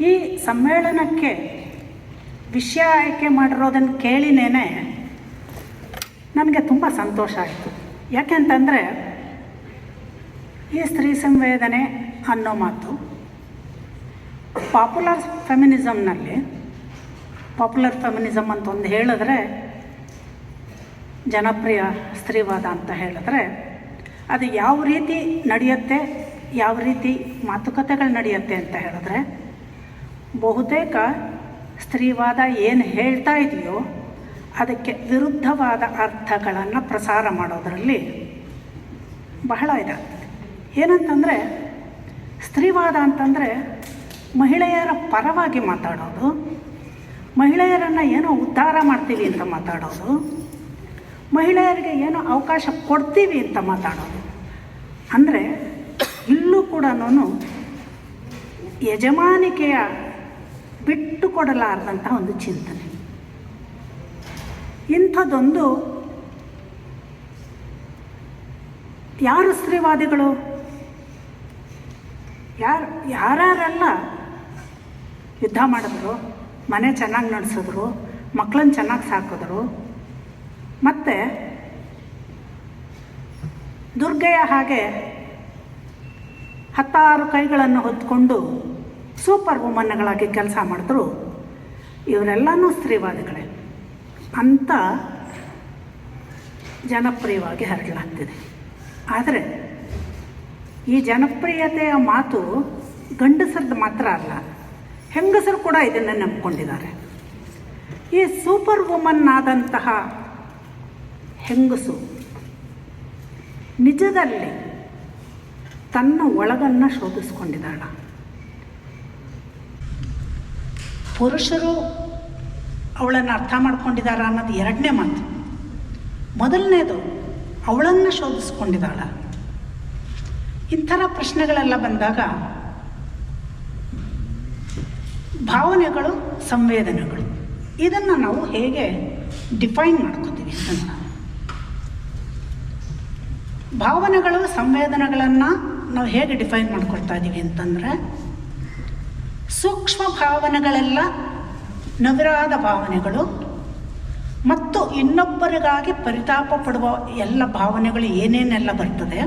ಈ ಸಮ್ಮೇಳನಕ್ಕೆ ವಿಷಯ ಆಯ್ಕೆ ಮಾಡಿರೋದನ್ನು ಕೇಳಿನೇನೆ ನನಗೆ ತುಂಬ ಸಂತೋಷ ಆಯಿತು. ಯಾಕೆಂತಂದರೆ ಈ ಸ್ತ್ರೀ ಸಂವೇದನೆ ಅನ್ನೋ ಮಾತು ಪಾಪ್ಯುಲರ್ ಫೆಮಿನಿಸಮ್ ಅಂತ ಒಂದು ಹೇಳಿದ್ರೆ, ಜನಪ್ರಿಯ ಸ್ತ್ರೀವಾದ ಅಂತ ಹೇಳಿದ್ರೆ, ಅದು ಯಾವ ರೀತಿ ನಡೆಯುತ್ತೆ, ಯಾವ ರೀತಿ ಮಾತುಕತೆಗಳು ನಡೆಯುತ್ತೆ ಅಂತ ಹೇಳಿದ್ರೆ, ಬಹುತೇಕ ಸ್ತ್ರೀವಾದ ಏನು ಹೇಳ್ತಾ ಇದೆಯೋ ಅದಕ್ಕೆ ವಿರುದ್ಧವಾದ ಅರ್ಥಗಳನ್ನು ಪ್ರಸಾರ ಮಾಡೋದರಲ್ಲಿ ಬಹಳ ಇದಾಗ್ತದೆ. ಏನಂತಂದರೆ, ಸ್ತ್ರೀವಾದ ಅಂತಂದರೆ ಮಹಿಳೆಯರ ಪರವಾಗಿ ಮಾತಾಡೋದು, ಮಹಿಳೆಯರನ್ನು ಏನೋ ಉದ್ಧಾರ ಮಾಡ್ತೀವಿ ಅಂತ ಮಾತಾಡೋದು, ಮಹಿಳೆಯರಿಗೆ ಏನೋ ಅವಕಾಶ ಕೊಡ್ತೀವಿ ಅಂತ ಮಾತಾಡೋದು. ಅಂದರೆ ಇಲ್ಲೂ ಕೂಡ ಯಜಮಾನಿಕೆಯ ಬಿಟ್ಟು ಕೊಡಲಾರದಂಥ ಒಂದು ಚಿಂತನೆ. ಇಂಥದ್ದೊಂದು ಯಾರು ಸ್ತ್ರೀವಾದಿಗಳು, ಯಾರ್ಯಾರೆಲ್ಲ ಯುದ್ಧ ಮಾಡಿದ್ರು, ಮನೆ ಚೆನ್ನಾಗಿ ನಡೆಸಿದ್ರು, ಮಕ್ಕಳನ್ನ ಚೆನ್ನಾಗಿ ಸಾಕಿದ್ರು, ಮತ್ತು ದುರ್ಗೆಯ ಹಾಗೆ 16 ಕೈಗಳನ್ನು ಹೊತ್ಕೊಂಡು ಸೂಪರ್ ವುಮನ್ಗಳಾಗಿ ಕೆಲಸ ಮಾಡಿದ್ರು, ಇವರೆಲ್ಲನೂ ಸ್ತ್ರೀವಾದಿಗಳೇ ಅಂತ ಜನಪ್ರಿಯವಾಗಿ ಹರಡಲಾಗ್ತಿದೆ. ಆದರೆ ಈ ಜನಪ್ರಿಯತೆಯ ಮಾತು ಗಂಡಸರದ್ದು ಮಾತ್ರ ಅಲ್ಲ, ಹೆಂಗಸರು ಕೂಡ ಇದನ್ನು ನಂಬಿಕೊಂಡಿದ್ದಾರೆ. ಈ ಸೂಪರ್ ವುಮನ್ ಆದಂತಹ ಹೆಂಗಸು ನಿಜದಲ್ಲಿ ತನ್ನ ಒಳಗನ್ನು ಶೋಧಿಸ್ಕೊಂಡಿದ್ದಾಳ. ಪುರುಷರು ಅವಳನ್ನು ಅರ್ಥ ಮಾಡ್ಕೊಂಡಿದ್ದಾರ ಅನ್ನೋದು ಎರಡನೇ ಮಾತು. ಮೊದಲನೇದು, ಅವಳನ್ನು ಶೋಧಿಸ್ಕೊಂಡಿದ್ದಾಳ. ಇಂಥರ ಪ್ರಶ್ನೆಗಳೆಲ್ಲ ಬಂದಾಗ ಭಾವನೆಗಳು, ಸಂವೇದನೆಗಳು, ಇದನ್ನು ನಾವು ಹೇಗೆ ಡಿಫೈನ್ ಮಾಡ್ಕೋತೀವಿ ಅಂತ. ಭಾವನೆಗಳು, ಸಂವೇದನೆಗಳನ್ನು ನಾವು ಹೇಗೆ ಡಿಫೈನ್ ಮಾಡ್ಕೊಳ್ತಾ ಇದ್ದೀವಿ ಅಂತಂದರೆ, ಸೂಕ್ಷ್ಮ ಭಾವನೆಗಳೆಲ್ಲ ನವಿರಾದ ಭಾವನೆಗಳು ಮತ್ತು ಇನ್ನೊಬ್ಬರಿಗಾಗಿ ಪರಿತಾಪ ಪಡುವ ಎಲ್ಲ ಭಾವನೆಗಳು ಏನೇನೆಲ್ಲ ಬರ್ತದೆ,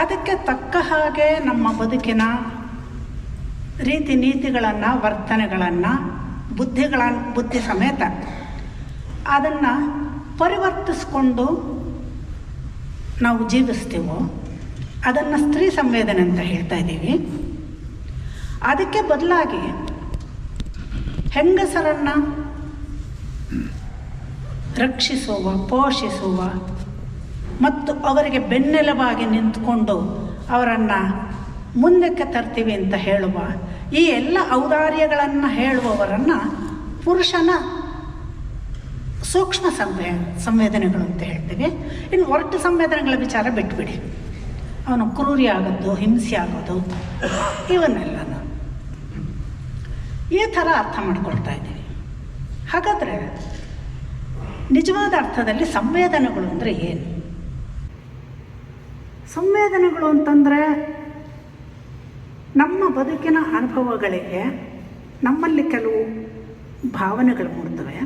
ಅದಕ್ಕೆ ತಕ್ಕ ಹಾಗೆ ನಮ್ಮ ಬದುಕಿನ ರೀತಿ ನೀತಿಗಳನ್ನು, ವರ್ತನೆಗಳನ್ನು, ಬುದ್ಧಿ ಸಮೇತ ಅದನ್ನು ಪರಿವರ್ತಿಸ್ಕೊಂಡು ನಾವು ಜೀವಿಸ್ತೀವೋ ಅದನ್ನು ಸ್ತ್ರೀ ಸಂವೇದನೆ ಅಂತ ಹೇಳ್ತಾ ಇದ್ದೀವಿ. ಅದಕ್ಕೆ ಬದಲಾಗಿ ಹೆಂಗಸರನ್ನು ರಕ್ಷಿಸುವ, ಪೋಷಿಸುವ ಮತ್ತು ಅವರಿಗೆ ಬೆನ್ನೆಲುಬಾಗಿ ನಿಂತುಕೊಂಡು ಅವರನ್ನು ಮುಂದಕ್ಕೆ ತರ್ತೀವಿ ಅಂತ ಹೇಳುವ ಈ ಎಲ್ಲ ಔದಾರ್ಯಗಳನ್ನು ಹೇಳುವವರನ್ನು ಪುರುಷನ ಸೂಕ್ಷ್ಮ ಸಂವೇದನೆಗಳು ಅಂತ ಹೇಳ್ತೀವಿ. ಇನ್ನು ಒರಟು ಸಂವೇದನೆಗಳ ವಿಚಾರ ಬಿಟ್ಬಿಡಿ, ಅವನು ಕ್ರೂರಿ ಆಗೋದು, ಹಿಂಸೆ ಆಗೋದು, ಇವನ್ನೆಲ್ಲನೂ ಈ ಥರ ಅರ್ಥ ಮಾಡ್ಕೊಳ್ತಾ ಇದ್ದೀವಿ. ಹಾಗಾದರೆ ನಿಜವಾದ ಅರ್ಥದಲ್ಲಿ ಸಂವೇದನೆಗಳು ಅಂದರೆ ಏನು? ಸಂವೇದನೆಗಳು ಅಂತಂದರೆ ನಮ್ಮ ಬದುಕಿನ ಅನುಭವಗಳಿಗೆ ನಮ್ಮಲ್ಲಿ ಕೆಲವು ಭಾವನೆಗಳು ಮೂಡ್ತವೆ.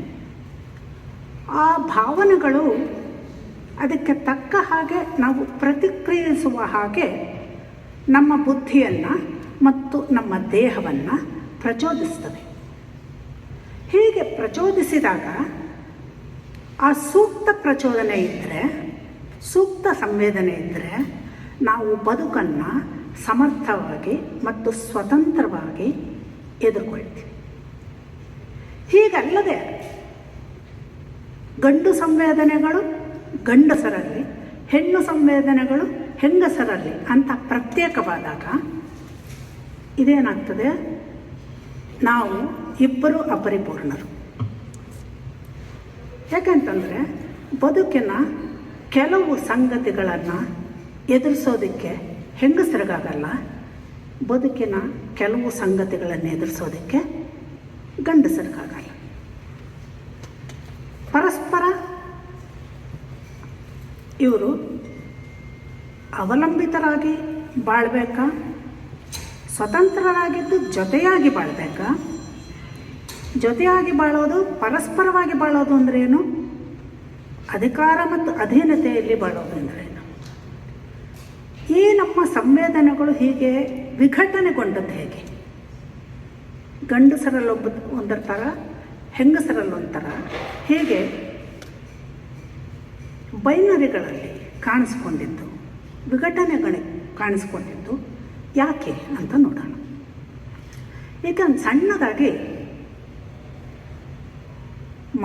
ಆ ಭಾವನೆಗಳು ಅದಕ್ಕೆ ತಕ್ಕ ಹಾಗೆ ನಾವು ಪ್ರತಿಕ್ರಿಯಿಸುವ ಹಾಗೆ ನಮ್ಮ ಬುದ್ಧಿಯನ್ನು ಮತ್ತು ನಮ್ಮ ದೇಹವನ್ನು ಪ್ರಚೋದಿಸ್ತವೆ. ಹೀಗೆ ಪ್ರಚೋದಿಸಿದಾಗ ಆ ಸೂಕ್ತ ಪ್ರಚೋದನೆ ಇದ್ದರೆ, ಸೂಕ್ತ ಸಂವೇದನೆ ಇದ್ದರೆ ನಾವು ಬದುಕನ್ನು ಸಮರ್ಥವಾಗಿ ಮತ್ತು ಸ್ವತಂತ್ರವಾಗಿ ಎದುರ್ಕೊಳ್ತೀವಿ. ಹೀಗಲ್ಲದೆ ಗಂಡು ಸಂವೇದನೆಗಳು ಗಂಡಸರಲ್ಲಿ, ಹೆಣ್ಣು ಸಂವೇದನೆಗಳು ಹೆಂಗಸರಲ್ಲಿ ಅಂತ ಪ್ರತ್ಯೇಕವಾದಾಗ ಇದೇನಾಗ್ತದೆ, ನಾವು ಇಬ್ಬರು ಅಪರಿಪೂರ್ಣರು. ಯಾಕೆಂತಂದರೆ ಬದುಕಿನ ಕೆಲವು ಸಂಗತಿಗಳನ್ನು ಎದುರಿಸೋದಕ್ಕೆ ಹೆಂಗಸರಿಗಾಗಲ್ಲ, ಬದುಕಿನ ಕೆಲವು ಸಂಗತಿಗಳನ್ನು ಎದುರಿಸೋದಕ್ಕೆ ಗಂಡಸರಿಗಾಗಲ್ಲ. ಪರಸ್ಪರ ಇವರು ಅವಲಂಬಿತರಾಗಿ ಬಾಳ್ಬೇಕಾ, ಸ್ವತಂತ್ರರಾಗಿದ್ದು ಜೊತೆಯಾಗಿ ಬಾಳಬೇಕಾ? ಜೊತೆಯಾಗಿ ಬಾಳೋದು, ಪರಸ್ಪರವಾಗಿ ಬಾಳೋದು ಅಂದರೆ ಏನು? ಅಧಿಕಾರ ಮತ್ತು ಅಧೀನತೆಯಲ್ಲಿ ಬಾಳೋದು ಅಂದರೆ ಏನು? ಈ ನಮ್ಮ ಸಂವೇದನೆಗಳು ಹೀಗೆ ವಿಘಟನೆಗೊಂಡದ್ದು ಹೇಗೆ? ಗಂಡಸರಲ್ಲೊಬ್ಬ ಒಂದರ ಥರ, ಹೆಂಗಸರಲ್ಲೊಂಥರ, ಹೀಗೆ ಬೈನರಿಗಳಲ್ಲಿ ಕಾಣಿಸ್ಕೊಂಡಿದ್ದು, ವಿಘಟನೆಗಳು ಕಾಣಿಸ್ಕೊಂಡಿದ್ದು ಯಾಕೆ ಅಂತ ನೋಡೋಣ. ಈಗ ಸಣ್ಣದಾಗಿ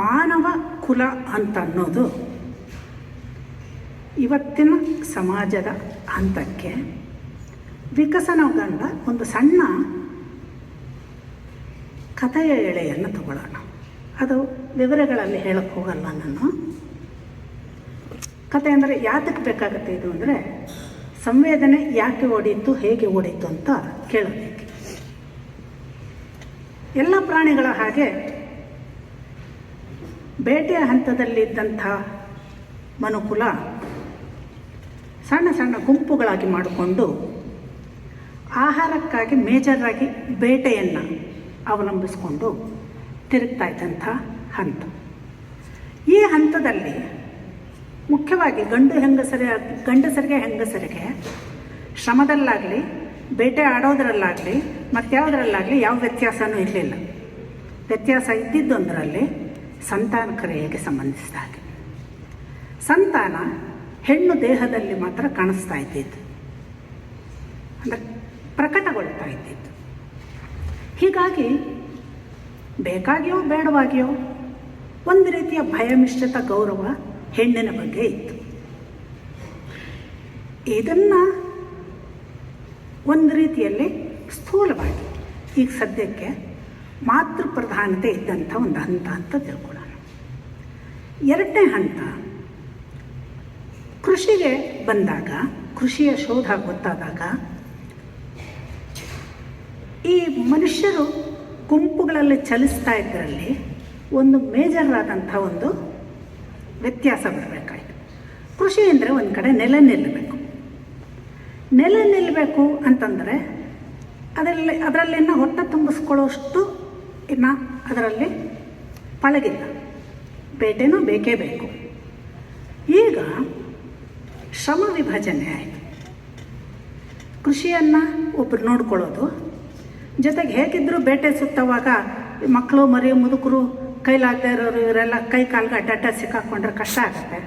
ಮಾನವ ಕುಲ ಅಂತ ಅನ್ನೋದು ಇವತ್ತಿನ ಸಮಾಜದ ಹಂತಕ್ಕೆ ವಿಕಸನಗೊಂಡ ಒಂದು ಸಣ್ಣ ಕಥೆಯ ಎಳೆಯನ್ನು ತಗೊಳ್ಳೋಣ. ಅದು ವಿವರಗಳಲ್ಲಿ ಹೇಳಕ್ಕೆ ಹೋಗಲ್ಲ ನಾನು. ಕಥೆ ಅಂದರೆ ಯಾತಕ್ಕೆ ಬೇಕಾಗುತ್ತೆ ಇದು ಅಂದರೆ, ಸಂವೇದನೆ ಯಾಕೆ ಓಡಿತ್ತು, ಹೇಗೆ ಓಡಿತ್ತು ಅಂತ ಕೇಳಬೇಕು. ಎಲ್ಲ ಪ್ರಾಣಿಗಳ ಹಾಗೆ ಬೇಟೆಯ ಹಂತದಲ್ಲಿದ್ದಂಥ ಮನುಕುಲ ಸಣ್ಣ ಸಣ್ಣ ಗುಂಪುಗಳಾಗಿ ಮಾಡಿಕೊಂಡು ಆಹಾರಕ್ಕಾಗಿ ಮೇಜರಾಗಿ ಬೇಟೆಯನ್ನು ಅವಲಂಬಿಸಿಕೊಂಡು ತಿರುಗ್ತಾ ಇದ್ದಂಥ ಹಂತ. ಈ ಹಂತದಲ್ಲಿ ಮುಖ್ಯವಾಗಿ ಗಂಡಸರಿಗೆ ಹೆಂಗಸರಿಗೆ ಶ್ರಮದಲ್ಲಾಗಲಿ, ಬೇಟೆ ಆಡೋದರಲ್ಲಾಗಲಿ, ಮತ್ಯಾವುದರಲ್ಲಾಗಲಿ ಯಾವ ವ್ಯತ್ಯಾಸವೂ ಇರಲಿಲ್ಲ. ವ್ಯತ್ಯಾಸ ಇದ್ದಿದ್ದೊಂದರಲ್ಲಿ ಸಂತಾನ ಕ್ರಿಯೆಗೆ ಸಂಬಂಧಿಸಿದ ಹಾಗೆ. ಸಂತಾನ ಹೆಣ್ಣು ದೇಹದಲ್ಲಿ ಮಾತ್ರ ಕಾಣಿಸ್ತಾ ಇದ್ದಿದ್ದು, ಅಂದರೆ ಪ್ರಕಟಗೊಳ್ತಾ ಇದ್ದಿದ್ದು. ಹೀಗಾಗಿ ಬೇಕಾಗಿಯೋ ಬೇಡವಾಗಿಯೋ ಒಂದು ರೀತಿಯ ಭಯಮಿಶ್ರಿತ ಗೌರವ ಹೆಣ್ಣಿನ ಬಗ್ಗೆ ಇತ್ತು. ಇದನ್ನು ಒಂದು ರೀತಿಯಲ್ಲಿ ಸ್ಥೂಲವಾಗಿ ಈಗ ಸದ್ಯಕ್ಕೆ ಮಾತೃಪ್ರಧಾನತೆ ಇದ್ದಂಥ ಒಂದು ಹಂತ ಅಂತ ತಿಳ್ಕೊಳ್ಳೋಣ. ಎರಡನೇ ಹಂತ ಕೃಷಿಗೆ ಬಂದಾಗ, ಕೃಷಿಯ ಶೋಧ ಗೊತ್ತಾದಾಗ ಈ ಮನುಷ್ಯರು ಗುಂಪುಗಳಲ್ಲಿ ಚಲಿಸ್ತಾ ಇದ್ದರಲ್ಲಿ ಒಂದು ಮೇಜರ್ ಆದಂಥ ಒಂದು ವ್ಯತ್ಯಾಸ ಬರಬೇಕಾಯಿತು. ಕೃಷಿ ಅಂದರೆ ಒಂದು ಕಡೆ ನೆಲ ನಿಲ್ಲಬೇಕು ಅಂತಂದರೆ ಅದರಲ್ಲಿನ ಹೊಟ್ಟೆ ತುಂಬಿಸ್ಕೊಳ್ಳೋಷ್ಟು ಇನ್ನು ಅದರಲ್ಲಿ ಪಳಗಿಲ್ಲ. ಬೇಟೆನೂ ಬೇಕೇ ಬೇಕು. ಈಗ ಶ್ರಮ ವಿಭಜನೆ ಆಯಿತು. ಕೃಷಿಯನ್ನು ಒಬ್ಬರು ನೋಡ್ಕೊಳ್ಳೋದು, ಜೊತೆಗೆ ಹೇಗಿದ್ದರೂ ಬೇಟೆ ಸುತ್ತವಾಗ ಮಕ್ಕಳು, ಮರಿ, ಮುದುಕರು, ಕೈಲಾಗದೇ ಇರೋರು ಇವರೆಲ್ಲ ಕೈ ಕಾಲ್ಗೆ ಅಡ್ಡ ಸಿಕ್ಕಾಕೊಂಡ್ರೆ ಕಷ್ಟ ಆಗುತ್ತೆ.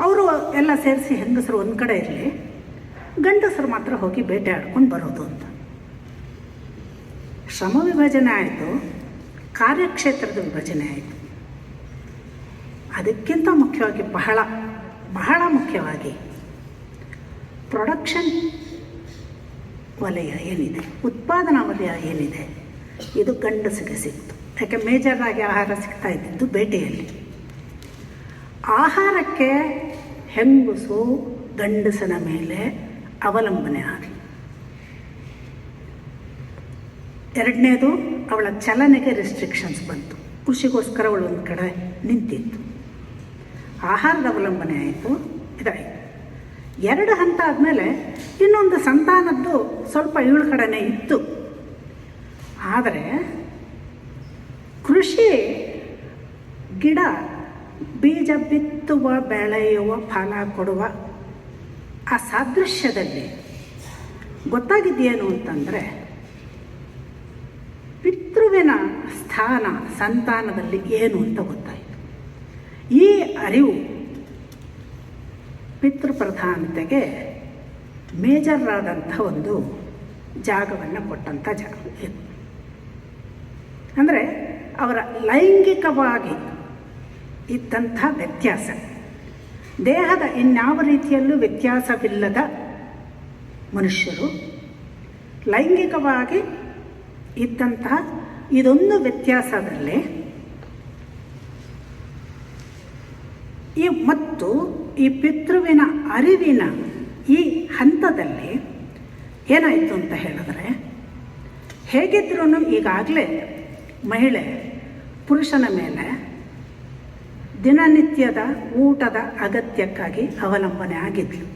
ಅವರು ಎಲ್ಲ ಸೇರಿಸಿ ಹೆಂಗಸರು ಒಂದು ಕಡೆ ಇರಲಿ, ಗಂಡಸರು ಮಾತ್ರ ಹೋಗಿ ಬೇಟೆ ಆಡ್ಕೊಂಡು ಬರೋದು ಅಂತ. ಶ್ರಮ ವಿಭಜನೆ ಆಯಿತು, ಕಾರ್ಯಕ್ಷೇತ್ರದ ವಿಭಜನೆ ಆಯಿತು. ಅದಕ್ಕಿಂತ ಮುಖ್ಯವಾಗಿ ಬಹಳ ಮುಖ್ಯವಾಗಿ ಪ್ರೊಡಕ್ಷನ್ ವಲಯ ಏನಿದೆ, ಉತ್ಪಾದನಾ ವಲಯ ಏನಿದೆ, ಇದು ಗಂಡಸಿಗೆ ಸಿಕ್ತು. ಯಾಕೆ ಮೇಜರಾಗಿ ಆಹಾರ ಸಿಗ್ತಾ ಇದ್ದಿದ್ದು ಬೇಟೆಯಲ್ಲಿ. ಆಹಾರಕ್ಕೆ ಹೆಂಗಸು ಗಂಡಸನ ಮೇಲೆ ಅವಲಂಬನೆ ಆಗಲಿ. ಎರಡನೇದು, ಅವಳ ಚಲನೆಗೆ ರೆಸ್ಟ್ರಿಕ್ಷನ್ಸ್ ಬಂತು. ಕೃಷಿಗೋಸ್ಕರ ಅವಳು ಒಂದು ಕಡೆ ನಿಂತಿತ್ತು. ಆಹಾರದ ಅವಲಂಬನೆ ಆಯಿತು, ಇದಾಯಿತು. ಎರಡು ಹಂತ ಆದಮೇಲೆ ಇನ್ನೊಂದು ಸಂತಾನದ್ದು ಸ್ವಲ್ಪ ಇವಳ ಕಡೆನೇ ಇತ್ತು. ಆದರೆ ಕೃಷಿ ಗಿಡ ಬೀಜ ಬಿತ್ತುವ, ಬೆಳೆಯುವ, ಫಲ ಕೊಡುವ ಆ ಸಾದೃಶ್ಯದಲ್ಲಿ ಗೊತ್ತಾಗಿದ್ದೇನು ಅಂತಂದರೆ, ಪಿತೃವಿನ ಸ್ಥಾನ ಸಂತಾನದಲ್ಲಿ ಏನು ಅಂತ ಗೊತ್ತಾಯಿತು. ಈ ಅರಿವು ಪಿತೃಪ್ರಧಾನತೆಗೆ ಮೇಜರಾದಂಥ ಒಂದು ಜಾಗವನ್ನು ಕೊಟ್ಟಂಥ ಜಾಗ ಇದು. ಅಂದರೆ ಅವರ ಲೈಂಗಿಕವಾಗಿ ಇದ್ದಂಥ ವ್ಯತ್ಯಾಸ, ದೇಹದ ಇನ್ಯಾವ ರೀತಿಯಲ್ಲೂ ವ್ಯತ್ಯಾಸವಿಲ್ಲದ ಮನುಷ್ಯರು ಲೈಂಗಿಕವಾಗಿ ಇದ್ದಂತಹ ಇದೊಂದು ವ್ಯತ್ಯಾಸದಲ್ಲಿ ಮತ್ತು ಈ ಪಿತೃವಿನ ಅರಿವಿನ ಈ ಹಂತದಲ್ಲಿ ಏನಾಯಿತು ಅಂತ ಹೇಳಿದ್ರೆ, ಹೇಗಿದ್ರೂ ಈಗಾಗಲೇ ಮಹಿಳೆ ಪುರುಷನ ಮೇಲೆ ದಿನನಿತ್ಯದ ಊಟದ ಅಗತ್ಯಕ್ಕಾಗಿ ಅವಲಂಬನೆ ಆಗಿದ್ಲು.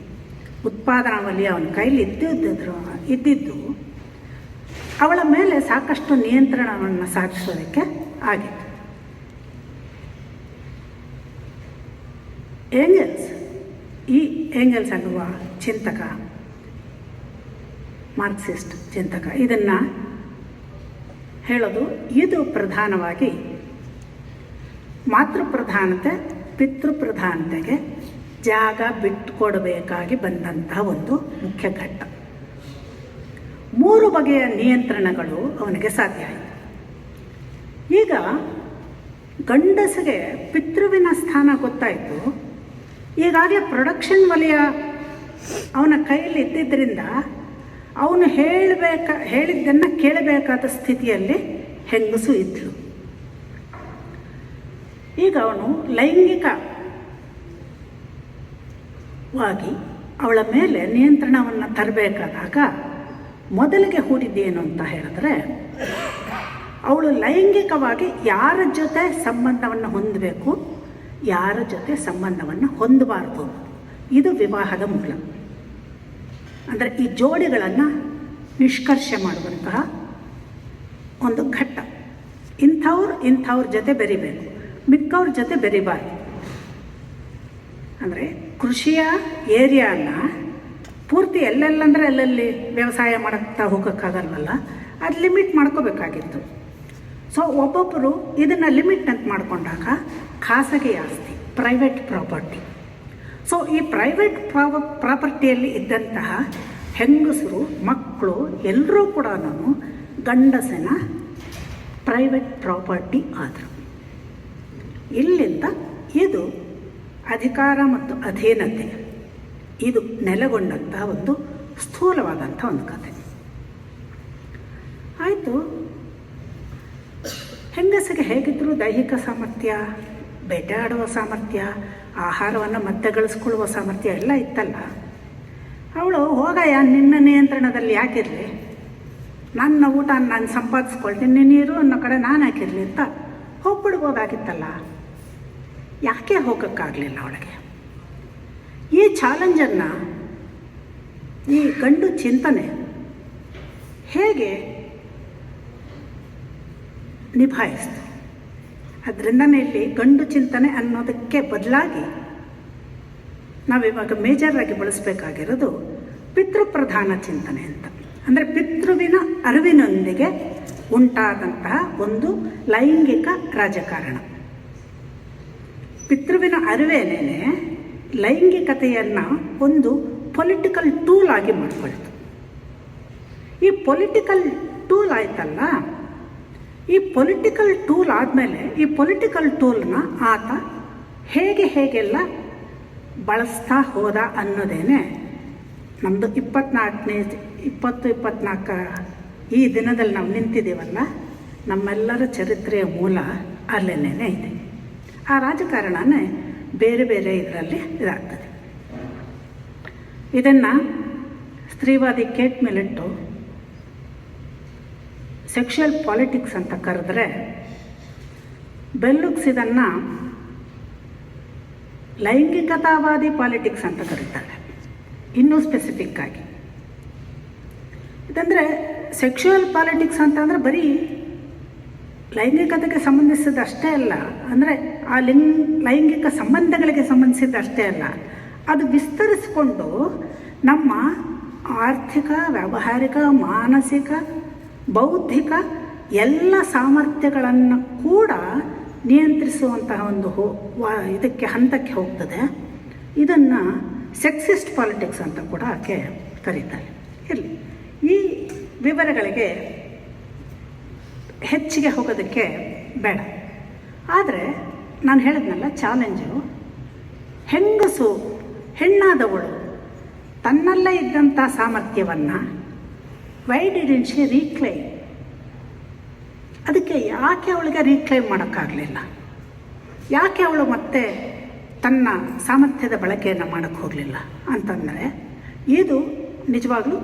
ಉತ್ಪಾದನಾ ವಲಯ ಅವನ ಕೈಲಿ ಇದ್ದಿದ್ದು ಅವಳ ಮೇಲೆ ಸಾಕಷ್ಟು ನಿಯಂತ್ರಣವನ್ನು ಸಾಧಿಸೋದಕ್ಕೆ ಆಗಿತ್ತು. ಏಂಗೆಲ್ಸ್ ಅನ್ನುವ ಚಿಂತಕ, ಮಾರ್ಕ್ಸಿಸ್ಟ್ ಚಿಂತಕ, ಇದನ್ನು ಹೇಳೋದು ಇದು ಪ್ರಧಾನವಾಗಿ ಮಾತೃಪ್ರಧಾನತೆ ಪಿತೃಪ್ರಧಾನತೆಗೆ ಜಾಗ ಬಿಟ್ಟುಕೊಡಬೇಕಾಗಿ ಬಂದಂತಹ ಒಂದು ಮುಖ್ಯ ಘಟ್ಟ. 3 ಬಗೆಯ ನಿಯಂತ್ರಣಗಳು ಅವನಿಗೆ ಸಾಧ್ಯ ಆಯಿತು. ಈಗ ಗಂಡಸಿಗೆ ಪಿತೃವಿನ ಸ್ಥಾನ ಗೊತ್ತಾಯಿತು. ಈಗಾಗಲೇ ಪ್ರೊಡಕ್ಷನ್ ವಲಯ ಅವನ ಕೈಯಲ್ಲಿ ಇದ್ದಿದ್ದರಿಂದ ಅವನು ಹೇಳಿದ್ದನ್ನು ಕೇಳಬೇಕಾದ ಸ್ಥಿತಿಯಲ್ಲಿ ಹೆಂಗಸು ಇದ್ಳು. ಈಗ ಅವನು ಲೈಂಗಿಕವಾಗಿ ಅವಳ ಮೇಲೆ ನಿಯಂತ್ರಣವನ್ನು ತರಬೇಕಾದಾಗ ಮೊದಲಿಗೆ ಹೂಡಿದ್ದೇನು ಅಂತ ಹೇಳಿದ್ರೆ, ಅವಳು ಲೈಂಗಿಕವಾಗಿ ಯಾರ ಜೊತೆ ಸಂಬಂಧವನ್ನು ಹೊಂದಬೇಕು, ಯಾರ ಜೊತೆ ಸಂಬಂಧವನ್ನು ಹೊಂದಬಾರ್ದು. ಇದು ವಿವಾಹದ ಮೂಲ. ಅಂದರೆ ಈ ಜೋಡಿಗಳನ್ನು ನಿಷ್ಕರ್ಷೆ ಮಾಡುವಂತಹ ಒಂದು ಘಟ್ಟ. ಇಂಥವ್ರ ಜೊತೆ ಬೆರಿಬೇಕು, ಮಿಕ್ಕವ್ರ ಜೊತೆ ಬೆರಿಬಾರ್ದು. ಅಂದರೆ ಕೃಷಿಯ ಏರಿಯಾನ ಪೂರ್ತಿ ಎಲ್ಲೆಲ್ಲಂದರೆ ಅಲ್ಲಲ್ಲಿ ವ್ಯವಸಾಯ ಮಾಡೋಕ್ಕೆ ಹೋಗೋಕ್ಕಾಗಲ್ವಲ್ಲ, ಅದು ಲಿಮಿಟ್ ಮಾಡ್ಕೋಬೇಕಾಗಿತ್ತು. ಸೊ ಒಬ್ಬೊಬ್ಬರು ಇದನ್ನು ಲಿಮಿಟ್ ಅಂತ ಮಾಡಿಕೊಂಡಾಗ ಖಾಸಗಿ ಆಸ್ತಿ, ಪ್ರೈವೇಟ್ ಪ್ರಾಪರ್ಟಿ. ಸೊ ಈ ಪ್ರೈವೇಟ್ ಪ್ರಾಪರ್ಟಿಯಲ್ಲಿ ಇದ್ದಂತಹ ಹೆಂಗಸರು, ಮಕ್ಕಳು ಎಲ್ಲರೂ ಕೂಡ ಗಂಡಸಿನ ಪ್ರೈವೇಟ್ ಪ್ರಾಪರ್ಟಿ ಆದರು. ಇಲ್ಲಿಂದ ಇದು ಅಧಿಕಾರ ಮತ್ತು ಅಧೀನತೆ ಇದು ನೆಲೆಗೊಂಡಂತಹ ಒಂದು ಸ್ಥೂಲವಾದಂಥ ಒಂದು ಕಥೆ ಆಯಿತು. ಹೆಂಗಸಿಗೆ ಹೇಗಿದ್ದರೂ ದೈಹಿಕ ಸಾಮರ್ಥ್ಯ, ಬೇಟೆಯಾಡುವ ಸಾಮರ್ಥ್ಯ, ಆಹಾರವನ್ನು ಮತ್ತೆ ಗಳಿಸ್ಕೊಳ್ಳುವ ಸಾಮರ್ಥ್ಯ ಎಲ್ಲ ಇತ್ತಲ್ಲ. ಅವಳು ಹೋಗಯ್ಯ ನಿನ್ನ ನಿಯಂತ್ರಣದಲ್ಲಿ ಯಾಕಿರಲಿ, ನನ್ನ ಊಟ ನಾನು ಸಂಪಾದಿಸ್ಕೊಳ್ತೀನಿ, ನೀರು ಅನ್ನೋ ಕಡೆ ನಾನು ಹಾಕಿರಲಿ ಅಂತ ಹೋಗ್ಬಿಡ್ಬೋದಾಗಿತ್ತಲ್ಲ. ಯಾಕೆ ಹೋಗೋಕ್ಕಾಗಲಿಲ್ಲ ಅವಳಿಗೆ? ಈ ಚಾಲೆಂಜನ್ನು ಈ ಗಂಡು ಚಿಂತನೆ ಹೇಗೆ ನಿಭಾಯಿಸ್ತು? ಅದರಿಂದನೇ ಇಲ್ಲಿ ಗಂಡು ಚಿಂತನೆ ಅನ್ನೋದಕ್ಕೆ ಬದಲಾಗಿ ನಾವಿವಾಗ ಮೇಜರಾಗಿ ಬಳಸಬೇಕಾಗಿರೋದು ಪಿತೃಪ್ರಧಾನ ಚಿಂತನೆ ಅಂತ. ಅಂದರೆ ಪಿತೃವಿನ ಅರಿವಿನೊಂದಿಗೆ ಉಂಟಾದಂತಹ ಒಂದು ಲೈಂಗಿಕ ರಾಜಕಾರಣ. ಪಿತೃವಿನ ಅರಿವೇನೇನೆ ಲೈಂಗಿಕತೆಯನ್ನು ಒಂದು ಪೊಲಿಟಿಕಲ್ ಟೂಲ್ ಆಗಿ ಮಾಡಿಕೊಳ್ತು. ಈ ಪೊಲಿಟಿಕಲ್ ಟೂಲ್ ಆಯ್ತಲ್ಲ, ಈ ಪೊಲಿಟಿಕಲ್ ಟೂಲ್ ಆದಮೇಲೆ ಈ ಪೊಲಿಟಿಕಲ್ ಟೂಲ್ನ ಆತ ಹೇಗೆಲ್ಲ ಬಳಸ್ತಾ ಹೋದ ಅನ್ನೋದೇನೆ ನಮ್ಮದು 24 ಈ ದಿನದಲ್ಲಿ ನಾವು ನಿಂತಿದ್ದೀವಲ್ಲ, ನಮ್ಮೆಲ್ಲರ ಚರಿತ್ರೆಯ ಮೂಲ ಅಲ್ಲೇನೇ ಇದೆ. ಆ ರಾಜಕಾರಣನೇ ಬೇರೆ ಬೇರೆ ಇದರಲ್ಲಿ ಇದಾಗ್ತದೆ. ಇದನ್ನು ಸ್ತ್ರೀವಾದಿ ಕೇಟ್ ಮಿಲೆಟ್ಟು ಸೆಕ್ಷುವಲ್ ಪಾಲಿಟಿಕ್ಸ್ ಅಂತ ಕರೆದ್ರೆ, ಬೆಲ್ಲುಕ್ಸ್ ಇದನ್ನು ಲೈಂಗಿಕತಾವಾದಿ ಪಾಲಿಟಿಕ್ಸ್ ಅಂತ ಕರೀತಾರೆ. ಇನ್ನೂ ಸ್ಪೆಸಿಫಿಕ್ ಆಗಿ ಇದಂದರೆ ಸೆಕ್ಷುವಲ್ ಪಾಲಿಟಿಕ್ಸ್ ಅಂತಂದರೆ ಬರೀ ಲೈಂಗಿಕತೆಗೆ ಸಂಬಂಧಿಸಿದಷ್ಟೇ ಅಲ್ಲ, ಅಂದರೆ ಆ ಲೈಂಗಿಕ ಸಂಬಂಧಗಳಿಗೆ ಸಂಬಂಧಿಸಿದಷ್ಟೇ ಅಲ್ಲ, ಅದು ವಿಸ್ತರಿಸಿಕೊಂಡು ನಮ್ಮ ಆರ್ಥಿಕ, ವ್ಯಾವಹಾರಿಕ, ಮಾನಸಿಕ, ಬೌದ್ಧಿಕ ಎಲ್ಲ ಸಾಮರ್ಥ್ಯಗಳನ್ನು ಕೂಡ ನಿಯಂತ್ರಿಸುವಂತಹ ಒಂದು ಇದಕ್ಕೆ ಹಂತಕ್ಕೆ ಹೋಗ್ತದೆ. ಇದನ್ನು ಸೆಕ್ಸಿಸ್ಟ್ ಪಾಲಿಟಿಕ್ಸ್ ಅಂತ ಕೂಡ ಆಕೆ ಕರೀತಾರೆ. ಇರಲಿ, ಈ ವಿವರಗಳಿಗೆ ಹೆಚ್ಚಿಗೆ ಹೋಗೋದಕ್ಕೆ ಬೇಡ. ಆದರೆ ನಾನು ಹೇಳಿದ್ನಲ್ಲ, ಚಾಲೆಂಜು ಹೆಣ್ಣಾದವಳು ತನ್ನಲ್ಲೇ ಇದ್ದಂಥ ಸಾಮರ್ಥ್ಯವನ್ನು ವೈ ಡಿಡ್ಂಟ್ ಶಿ ರೀಕ್ಲೈಮ್? ಅದಕ್ಕೆ ಯಾಕೆ ಅವಳಿಗೆ ರೀಕ್ಲೈಮ್ ಮಾಡೋಕ್ಕಾಗಲಿಲ್ಲ? ಯಾಕೆ ಅವಳು ಮತ್ತೆ ತನ್ನ ಸಾಮರ್ಥ್ಯದ ಬಳಕೆಯನ್ನು ಮಾಡೋಕ್ಕೆ ಹೋಗಲಿಲ್ಲ ಅಂತಂದರೆ, ಇದು ನಿಜವಾಗ್ಲೂ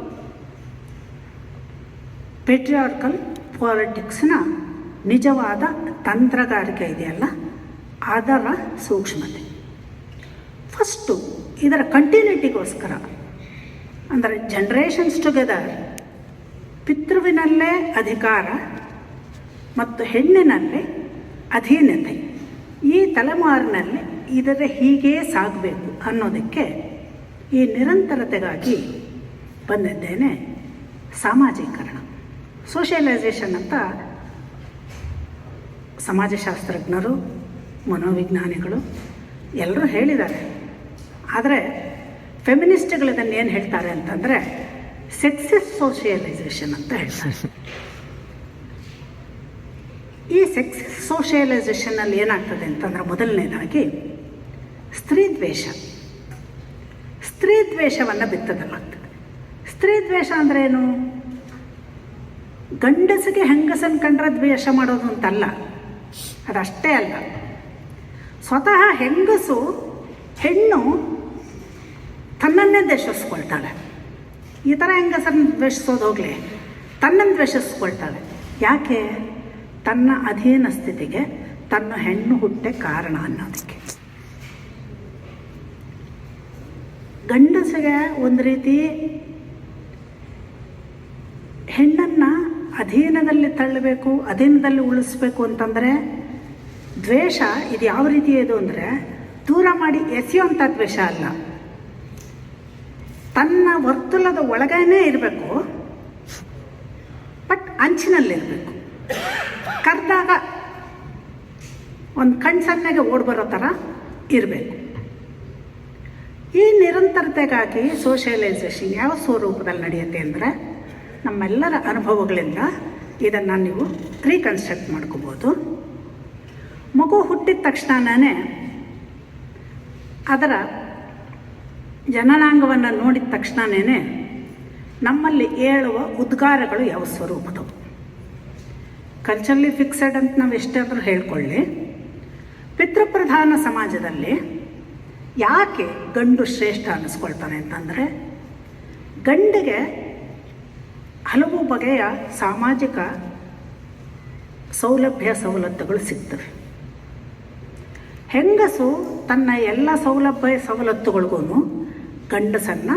ಪೇಟ್ರಿಯಾರ್ಕಲ್ ಪಾಲಿಟಿಕ್ಸ್ನ ನಿಜವಾದ ತಂತ್ರಗಾರಿಕೆ ಇದೆಯಲ್ಲ, ಅದರ ಸೂಕ್ಷ್ಮತೆ. ಫಸ್ಟು ಇದರ ಕಂಟಿನ್ಯೂಟಿಗೋಸ್ಕರ, ಅಂದರೆ ಜನ್ರೇಷನ್ಸ್ ಟುಗೆದರ್ ಪಿತೃವಿನಲ್ಲೇ ಅಧಿಕಾರ ಮತ್ತು ಹೆಣ್ಣಿನಲ್ಲಿ ಅಧೀನತೆ, ಈ ತಲೆಮಾರಿನಲ್ಲಿ ಇದರ ಹೀಗೇ ಸಾಗಬೇಕು ಅನ್ನೋದಕ್ಕೆ ಈ ನಿರಂತರತೆಗಾಗಿ ಬಂದಿದ್ದೇನೆ ಸಾಮಾಜೀಕರಣ, ಸೋಷಿಯಲೈಸೇಷನ್ ಅಂತ ಸಮಾಜಶಾಸ್ತ್ರಜ್ಞರು, ಮನೋವಿಜ್ಞಾನಿಗಳು ಎಲ್ಲರೂ ಹೇಳಿದ್ದಾರೆ. ಆದರೆ ಫೆಮಿನಿಸ್ಟ್ಗಳು ಇದನ್ನು ಏನು ಹೇಳ್ತಾರೆ ಅಂತಂದರೆ ಸೆಕ್ಸಿಸ್ಟ್ ಸೋಷಿಯಲೈಸೇಷನ್ ಅಂತ ಹೇಳ್ತಾರೆ. ಈ ಸೆಕ್ಸಿಸ್ಟ್ ಸೋಷಿಯಲೈಸೇಷನ್ನಲ್ಲಿ ಏನಾಗ್ತದೆ ಅಂತಂದರೆ ಮೊದಲನೇದಾಗಿ ಸ್ತ್ರೀ ದ್ವೇಷವನ್ನು ಬಿತ್ತದಲ್ಲಾಗ್ತದೆ. ಸ್ತ್ರೀ ದ್ವೇಷ ಅಂದರೆ ಏನು? ಗಂಡಸಿಗೆ ಹೆಂಗಸನ್ನು ಕಂಡ್ರೆ ದ್ವೇಷ ಮಾಡೋದು ಅಂತಲ್ಲ, ಅದಷ್ಟೇ ಅಲ್ಲ. ಸ್ವತಃ ಹೆಣ್ಣು ತನ್ನನ್ನೇ ದ್ವೇಷಿಸ್ಕೊಳ್ತಾಳೆ. ಈ ಥರ ಹೆಂಗಸರನ್ನು ದ್ವೇಷಿಸೋದು ಹೋಗಲಿ, ತನ್ನನ್ನು ದ್ವೇಷಿಸ್ಕೊಳ್ತಾಳೆ. ಯಾಕೆ? ತನ್ನ ಅಧೀನ ಸ್ಥಿತಿಗೆ ತನ್ನ ಹೆಣ್ಣು ಹುಟ್ಟೆ ಕಾರಣ ಅನ್ನೋದಕ್ಕೆ. ಗಂಡಸಿಗೆ ಒಂದು ರೀತಿ ಹೆಣ್ಣನ್ನು ಅಧೀನದಲ್ಲಿ ತಳ್ಳಬೇಕು, ಅಧೀನದಲ್ಲಿ ಉಳಿಸ್ಬೇಕು ಅಂತಂದರೆ ದ್ವೇಷ ಇದು ಯಾವ ರೀತಿ ಇದು ಅಂದರೆ ದೂರ ಮಾಡಿ ಎಸೆಯುವಂಥ ದ್ವೇಷ ಅಲ್ಲ, ತನ್ನ ವರ್ತುಲದ ಒಳಗೇನೆ ಇರಬೇಕು, ಬಟ್ ಅಂಚಿನಲ್ಲಿರಬೇಕು. ಕರೆದಾಗ ಒಂದು ಕಣ್ಣು ಸಣ್ಣಗೆ ಓಡ್ಬರೋ ಥರ ಇರಬೇಕು. ಈ ನಿರಂತರತೆಗಾಗಿ ಸೋಷಿಯಲೈಸೇಷನ್ ಯಾವ ಸ್ವರೂಪದಲ್ಲಿ ನಡೆಯುತ್ತೆ ಅಂದರೆ ನಮ್ಮೆಲ್ಲರ ಅನುಭವಗಳಿಂದ ಇದನ್ನು ನೀವು ರೀಕನ್ಸ್ಟ್ರಕ್ಟ್ ಮಾಡ್ಕೋಬೋದು. ಮಗು ಹುಟ್ಟಿದ ತಕ್ಷಣನೇ ಅದರ ಜನನಾಂಗವನ್ನು ನೋಡಿದ ತಕ್ಷಣನೇ ನಮ್ಮಲ್ಲಿ ಏಳುವ ಉದ್ಗಾರಗಳು ಯಾವ ಸ್ವರೂಪದವು. ಕಲ್ಚರ್ಲಿ ಫಿಕ್ಸೆಡ್ ಅಂತ ನಾವು ಎಷ್ಟಾದರೂ ಹೇಳ್ಕೊಳ್ಳಿ, ಪಿತೃಪ್ರಧಾನ ಸಮಾಜದಲ್ಲಿ ಯಾಕೆ ಗಂಡು ಶ್ರೇಷ್ಠ ಅನ್ನಿಸ್ಕೊಳ್ತಾನೆ ಅಂತಂದರೆ ಗಂಡಿಗೆ ಹಲವು ಬಗೆಯ ಸಾಮಾಜಿಕ ಸವಲತ್ತುಗಳು ಸಿಗ್ತವೆ. ಹೆಂಗಸು ತನ್ನ ಎಲ್ಲ ಸವಲತ್ತುಗಳಿಗೂ ಗಂಡಸನ್ನು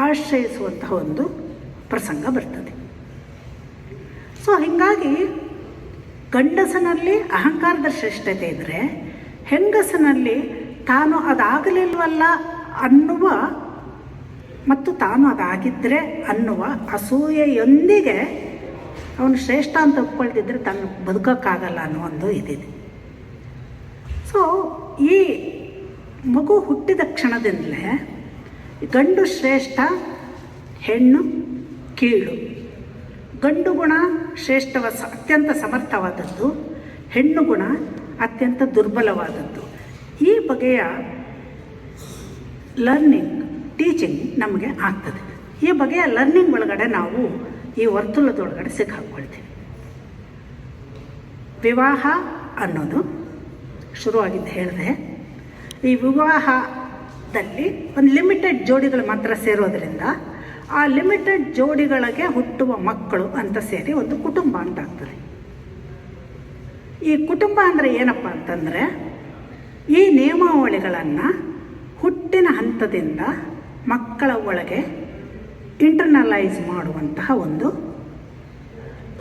ಆಶ್ರಯಿಸುವಂತಹ ಒಂದು ಪ್ರಸಂಗ ಬರ್ತದೆ. ಸೊ ಹೀಗಾಗಿ ಗಂಡಸನಲ್ಲಿ ಅಹಂಕಾರದ ಶ್ರೇಷ್ಠತೆ ಇದ್ದರೆ ಹೆಂಗಸನಲ್ಲಿ ತಾನು ಅದಾಗಲಿಲ್ವಲ್ಲ ಅನ್ನುವ ಮತ್ತು ತಾನು ಅದಾಗಿದ್ದರೆ ಅನ್ನುವ ಅಸೂಯೆಯೊಂದಿಗೆ ಅವನು ಶ್ರೇಷ್ಠ ಅಂತ ಒಪ್ಕೊಳ್ತಿದ್ರೆ ತಾನು ಬದುಕೋಕ್ಕಾಗಲ್ಲ ಅನ್ನೋ ಒಂದು ಇದಿದೆ. ಸೊ ಈ ಮಗು ಹುಟ್ಟಿದ ಕ್ಷಣದಿಂದಲೇ ಗಂಡು ಶ್ರೇಷ್ಠ, ಹೆಣ್ಣು ಕೀಳು. ಗಂಡು ಗುಣ ಅತ್ಯಂತ ಸಮರ್ಥವಾದದ್ದು, ಹೆಣ್ಣು ಗುಣ ಅತ್ಯಂತ ದುರ್ಬಲವಾದದ್ದು. ಈ ಬಗೆಯ ಟೀಚಿಂಗ್ ನಮಗೆ ಆಗ್ತದೆ. ಈ ಬಗೆಯ ಲರ್ನಿಂಗ್ ಒಳಗಡೆ ನಾವು ಈ ವರ್ತುಲದೊಳಗಡೆ ಸಿಕ್ಕಾಕ್ಕೊಳ್ತೀವಿ. ವಿವಾಹ ಅನ್ನೋದು ಶುರುವಾಗಿದ್ದು ಹೇಳಿದೆ. ಈ ವಿವಾಹದಲ್ಲಿ ಒಂದು ಲಿಮಿಟೆಡ್ ಜೋಡಿಗಳು ಮಾತ್ರ ಸೇರೋದರಿಂದ ಆ ಲಿಮಿಟೆಡ್ ಜೋಡಿಗಳಿಗೆ ಹುಟ್ಟುವ ಮಕ್ಕಳು ಅಂತ ಸೇರಿ ಒಂದು ಕುಟುಂಬ ಅಂತ ಆಗ್ತದೆ. ಈ ಕುಟುಂಬ ಅಂದರೆ ಏನಪ್ಪ ಅಂತಂದರೆ ಈ ನಿಯಮಾವಳಿಗಳನ್ನು ಹುಟ್ಟಿನ ಹಂತದಿಂದ ಮಕ್ಕಳ ಒಳಗೆ ಇಂಟರ್ನಲೈಸ್ ಮಾಡುವಂತಹ ಒಂದು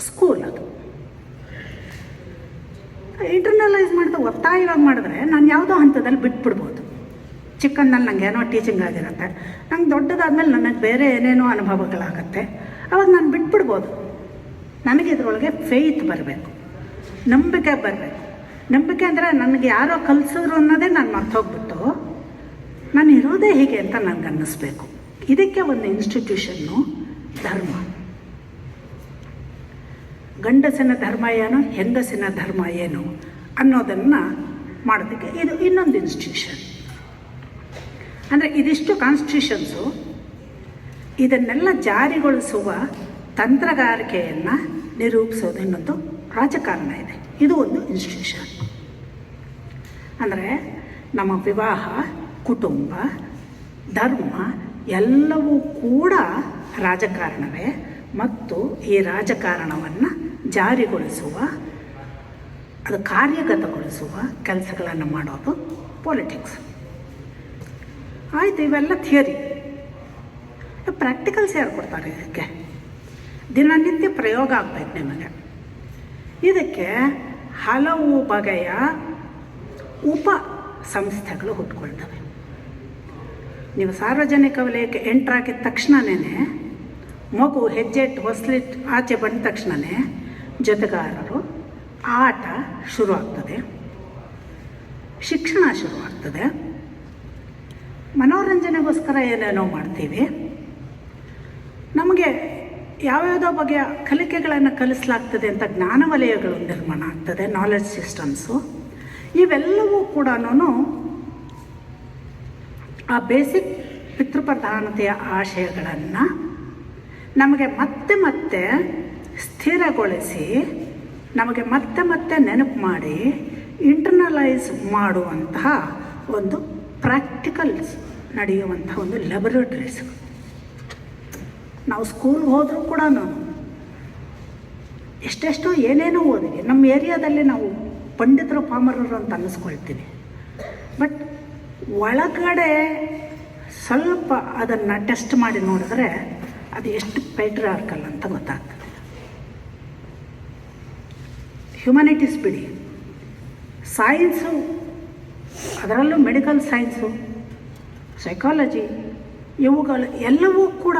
ಸ್ಕೂಲ್ ಅದು. ಇಂಟರ್ನಲೈಸ್ ಮಾಡಿದ ಒತ್ತಾಯವಾಗಿ ಮಾಡಿದ್ರೆ ನಾನು ಯಾವುದೋ ಹಂತದಲ್ಲಿ ಬಿಟ್ಬಿಡ್ಬೋದು. ಚಿಕ್ಕಂದಲ್ಲಿ ನನಗೆ ಏನೋ ಟೀಚಿಂಗ್ ಆಗಿರುತ್ತೆ, ನಂಗೆ ದೊಡ್ಡದಾದ್ಮೇಲೆ ನನಗೆ ಬೇರೆ ಏನೇನೋ ಅನುಭವಗಳಾಗತ್ತೆ, ಅವಾಗ ನಾನು ಬಿಟ್ಬಿಡ್ಬೋದು. ನನಗೆ ಇದರೊಳಗೆ ಫೇತ್ ಬರಬೇಕು, ನಂಬಿಕೆ ಬರಬೇಕು. ನಂಬಿಕೆ ಅಂದರೆ ನನಗೆ ಯಾರೋ ಕಲಿಸಿದ್ರು ಅನ್ನೋದೇ ನಾನು ಮರ್ತೋಗ್ಬಿಟ್ಟು ನಾನು ಇರೋದೇ ಹೀಗೆ ಅಂತ ನನಗೆ ಅನ್ನಿಸ್ಬೇಕು. ಇದಕ್ಕೆ ಒಂದು ಇನ್ಸ್ಟಿಟ್ಯೂಷನ್ನು ಧರ್ಮ. ಗಂಡಸಿನ ಧರ್ಮ ಏನು, ಹೆಂಗಸಿನ ಧರ್ಮ ಏನು ಅನ್ನೋದನ್ನು ಮಾಡೋದಕ್ಕೆ ಇದು ಇನ್ನೊಂದು ಇನ್ಸ್ಟಿಟ್ಯೂಷನ್. ಅಂದರೆ ಇದಿಷ್ಟು ಕಾನ್ಸ್ಟಿಟ್ಯೂಷನ್ಸು ಇದನ್ನೆಲ್ಲ ಜಾರಿಗೊಳಿಸುವ ತಂತ್ರಗಾರಿಕೆಯನ್ನು ನಿರೂಪಿಸೋದು ಇನ್ನೊಂದು ರಾಜಕಾರಣ ಇದೆ. ಇದು ಒಂದು ಇನ್ಸ್ಟಿಟ್ಯೂಷನ್. ಅಂದರೆ ನಮ್ಮ ವಿವಾಹ, ಕುಟುಂಬ, ಧರ್ಮ ಎಲ್ಲವೂ ಕೂಡ ರಾಜಕಾರಣವೇ. ಮತ್ತು ಈ ರಾಜಕಾರಣವನ್ನು ಜಾರಿಗೊಳಿಸುವ, ಅದು ಕಾರ್ಯಗತಗೊಳಿಸುವ ಕೆಲಸಗಳನ್ನು ಮಾಡೋದು ಪೊಲಿಟಿಕ್ಸ್. ಆಯಿತು, ಇವೆಲ್ಲ ಥಿಯರಿ. ಪ್ರಾಕ್ಟಿಕಲ್ಸ್ ಯಾರು ಕೊಡ್ತಾರೆ ಇದಕ್ಕೆ? ದಿನನಿತ್ಯ ಪ್ರಯೋಗ ಆಗಬೇಕು ನಿಮಗೆ. ಇದಕ್ಕೆ ಹಲವು ಬಗೆಯ ಉಪ ಸಂಸ್ಥೆಗಳು ಹುಟ್ಕೊಳ್ತವೆ. ನೀವು ಸಾರ್ವಜನಿಕ ವಲಯಕ್ಕೆ ಎಂಟ್ರಾಗಿದ್ದ ತಕ್ಷಣವೇ ಮಗು ಹೆಜ್ಜೆ ಇಟ್ಟು ಹೊಸಲಿಟ್ಟು ಆಚೆ ಬಂದ ತಕ್ಷಣವೇ ಜೊತೆಗಾರರು, ಆಟ ಶುರುವಾಗ್ತದೆ, ಶಿಕ್ಷಣ ಶುರುವಾಗ್ತದೆ, ಮನೋರಂಜನೆಗೋಸ್ಕರ ಏನೇನೋ ಮಾಡ್ತೀವಿ, ನಮಗೆ ಯಾವ್ಯಾವುದೋ ಬಗೆಯ ಕಲಿಕೆಗಳನ್ನು ಕಲಿಸಲಾಗ್ತದೆ ಅಂತ ಜ್ಞಾನ ವಲಯಗಳು ನಿರ್ಮಾಣ ಆಗ್ತದೆ, ನಾಲೆಡ್ಜ್ ಸಿಸ್ಟಮ್ಸು. ಇವೆಲ್ಲವೂ ಕೂಡ ಆ ಬೇಸಿಕ್ ಪಿತೃಪ್ರಧಾನತೆಯ ಆಶಯಗಳನ್ನು ನಮಗೆ ಮತ್ತೆ ಮತ್ತೆ ಸ್ಥಿರಗೊಳಿಸಿ, ನಮಗೆ ಮತ್ತೆ ಮತ್ತೆ ನೆನಪು ಮಾಡಿ ಇಂಟರ್ನಲೈಸ್ ಮಾಡುವಂತಹ ಒಂದು ಪ್ರಾಕ್ಟಿಕಲ್ಸ್ ನಡೆಯುವಂಥ ಒಂದು ಲ್ಯಾಬೊರೇಟರೀಸ್. ನಾವು ಸ್ಕೂಲ್ಗೆ ಹೋದರೂ ಕೂಡ ಎಷ್ಟೆಷ್ಟೋ ಏನೇನೋ ಓದಿವಿ. ನಮ್ಮ ಏರಿಯಾದಲ್ಲಿ ನಾವು ಪಂಡಿತರು ಪಾಮರರು ಅಂತ ಅನ್ನಿಸ್ಕೊಳ್ತೀವಿ. ಬಟ್ ಒಳಗಡೆ ಸ್ವಲ್ಪ ಅದನ್ನು ಟೆಸ್ಟ್ ಮಾಡಿ ನೋಡಿದ್ರೆ ಅದು ಎಷ್ಟು ಪೇಟ್ರಿಯಾರ್ಕಲ್ ಅಂತ ಗೊತ್ತಾಗ್ತದೆ. ಹ್ಯುಮ್ಯಾನಿಟೀಸ್ ಬಿಡಿ, ಸೈನ್ಸು, ಅದರಲ್ಲೂ ಮೆಡಿಕಲ್ ಸೈನ್ಸು, ಸೈಕಾಲಜಿ, ಇವುಗಳು ಎಲ್ಲವೂ ಕೂಡ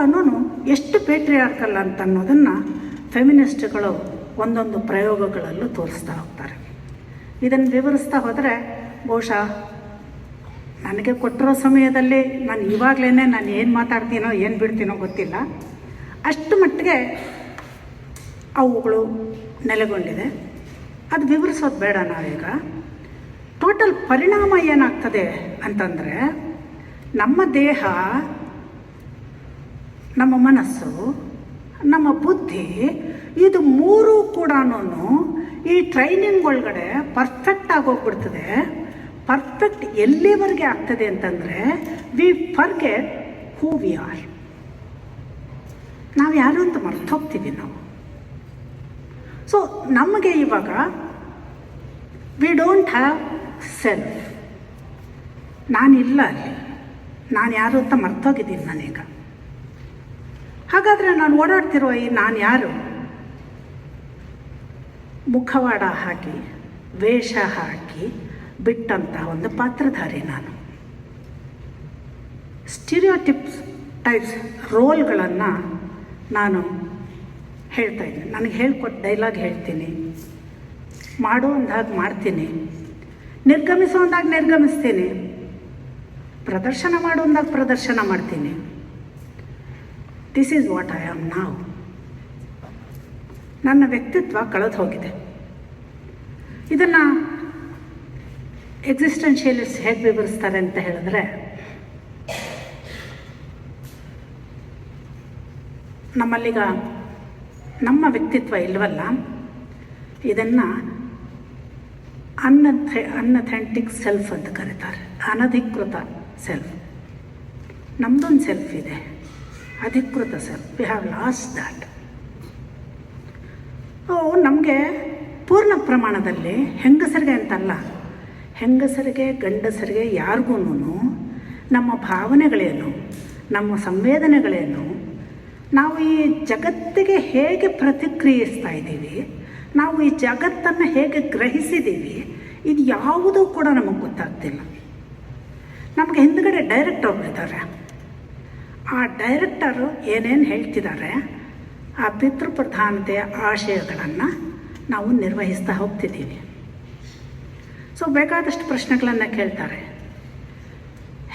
ಎಷ್ಟು ಪೇಟ್ರಿಯಾರ್ಕಲ್ ಅಂತ ಅನ್ನೋದನ್ನು ಫೆಮಿನಿಸ್ಟ್ಗಳು ಒಂದೊಂದು ಪ್ರಯೋಗಗಳಲ್ಲೂ ತೋರಿಸ್ತಾ ಹೋಗ್ತಾರೆ. ಇದನ್ನು ವಿವರಿಸ್ತಾ ಹೋದರೆ ಬಹುಶಃ ನನಗೆ ಕೊಟ್ಟಿರೋ ಸಮಯದಲ್ಲಿ ನಾನು ಇವಾಗಲೇ ನಾನು ಏನು ಮಾತಾಡ್ತೀನೋ ಏನು ಬಿಡ್ತೀನೋ ಗೊತ್ತಿಲ್ಲ, ಅಷ್ಟು ಮಟ್ಟಿಗೆ ಅವುಗಳು ನೆಲೆಗೊಂಡಿದೆ. ಅದು ವಿವರಿಸೋದು ಬೇಡ. ನಾವೀಗ ಟೋಟಲ್ ಪರಿಣಾಮ ಏನಾಗ್ತದೆ ಅಂತಂದರೆ, ನಮ್ಮ ದೇಹ, ನಮ್ಮ ಮನಸ್ಸು, ನಮ್ಮ ಬುದ್ಧಿ, ಇದು ಮೂರೂ ಕೂಡ ಈ ಟ್ರೈನಿಂಗ್ ಒಳಗಡೆ ಪರ್ಫೆಕ್ಟ್ ಆಗೋಗ್ಬಿಡ್ತದೆ. ಪರ್ಫೆಕ್ಟ್ ಎಲ್ಲಿವರೆಗೆ ಆಗ್ತದೆ ಅಂತಂದರೆ, we forget who we are. ನಾವು ಯಾರು ಅಂತ ಮರ್ತು ಹೋಗ್ತೀವಿ ನಾವು. ಸೊ ನಮಗೆ ಇವಾಗ ವಿ ಡೋಂಟ್ ಹ್ಯಾವ್ ಸೆಲ್ಫ್. ನಾನಿಲ್ಲ ಅಲ್ಲಿ, ನಾನು ಯಾರು ಅಂತ ಮರ್ತೋಗಿದ್ದೀನಿ ನಾನೀಗ. ಹಾಗಾದರೆ ನಾನು ಓಡಾಡ್ತಿರೋ ಈ ನಾನು ಯಾರು? ಮುಖವಾಡ ಹಾಕಿ, ವೇಷ ಹಾಕಿ ಬಿಟ್ಟಂಥ ಒಂದು ಪಾತ್ರಧಾರಿ ನಾನು. ಸ್ಟೀರಿಯೋಟಿಪ್ಸ್ ಟೈಪ್ಸ್ ರೋಲ್ಗಳನ್ನು ನಾನು ಹೇಳ್ತಾ ಇದ್ದೀನಿ. ನನಗೆ ಹೇಳ್ಕೊಟ್ಟು ಡೈಲಾಗ್ ಹೇಳ್ತೀನಿ, ಮಾಡು ಅಂದಾಗ ಮಾಡ್ತೀನಿ, ನಿರ್ಗಮಿಸೋ ಅಂದಾಗ ನಿರ್ಗಮಿಸ್ತೀನಿ, ಪ್ರದರ್ಶನ ಮಾಡು ಅಂದಾಗ ಪ್ರದರ್ಶನ ಮಾಡ್ತೀನಿ. This is what I am ನಾವ್. ನನ್ನ ವ್ಯಕ್ತಿತ್ವ ಕಳೆದು ಹೋಗಿದೆ. ಇದನ್ನು ಎಕ್ಸಿಸ್ಟೆನ್ಷಿಯಲಿಸ್ಟ್ ಹೇಗೆ ವಿವರಿಸ್ತಾರೆ ಅಂತ ಹೇಳಿದ್ರೆ, ನಮ್ಮಲ್ಲೀಗ ನಮ್ಮ ವ್ಯಕ್ತಿತ್ವ ಇಲ್ವಲ್ಲ, ಇದನ್ನು ಅನ್ಅಥೆಂಟಿಕ್ ಸೆಲ್ಫ್ ಅಂತ ಕರೀತಾರೆ. ಅನಧಿಕೃತ ಸೆಲ್ಫ್. ನಮ್ಮದೊಂದು ಸೆಲ್ಫ್ ಇದೆ, ಅಧಿಕೃತ self. We have lost that. ನಮಗೆ ಪೂರ್ಣ ಪ್ರಮಾಣದಲ್ಲಿ ಹೆಂಗಸರಿಗೆ ಅಂತಲ್ಲ, ಹೆಂಗಸರಿಗೆ ಗಂಡಸರಿಗೆ ಯಾರಿಗೂ ನಮ್ಮ ಭಾವನೆಗಳೇನು, ನಮ್ಮ ಸಂವೇದನೆಗಳೇನು, ನಾವು ಈ ಜಗತ್ತಿಗೆ ಹೇಗೆ ಪ್ರತಿಕ್ರಿಯಿಸ್ತಾ ಇದ್ದೀವಿ, ನಾವು ಈ ಜಗತ್ತನ್ನು ಹೇಗೆ ಗ್ರಹಿಸಿದ್ದೀವಿ, ಇದು ಯಾವುದೂ ಕೂಡ ನಮಗೆ ಗೊತ್ತಾಗ್ತಿಲ್ಲ. ನಮಗೆ ಹಿಂದುಗಡೆ ಡೈರೆಕ್ಟರ್ ಒಬ್ಬರಿದ್ದಾರೆ. ಆ ಡೈರೆಕ್ಟರು ಏನೇನು ಹೇಳ್ತಿದ್ದಾರೆ, ಆ ಪಿತೃಪ್ರಧಾನತೆಯ ಆಶಯಗಳನ್ನು ನಾವು ನಿರ್ವಹಿಸ್ತಾ ಹೋಗ್ತಿದ್ದೀವಿ. ಸೊ ಬೇಕಾದಷ್ಟು ಪ್ರಶ್ನೆಗಳನ್ನು ಕೇಳ್ತಾರೆ.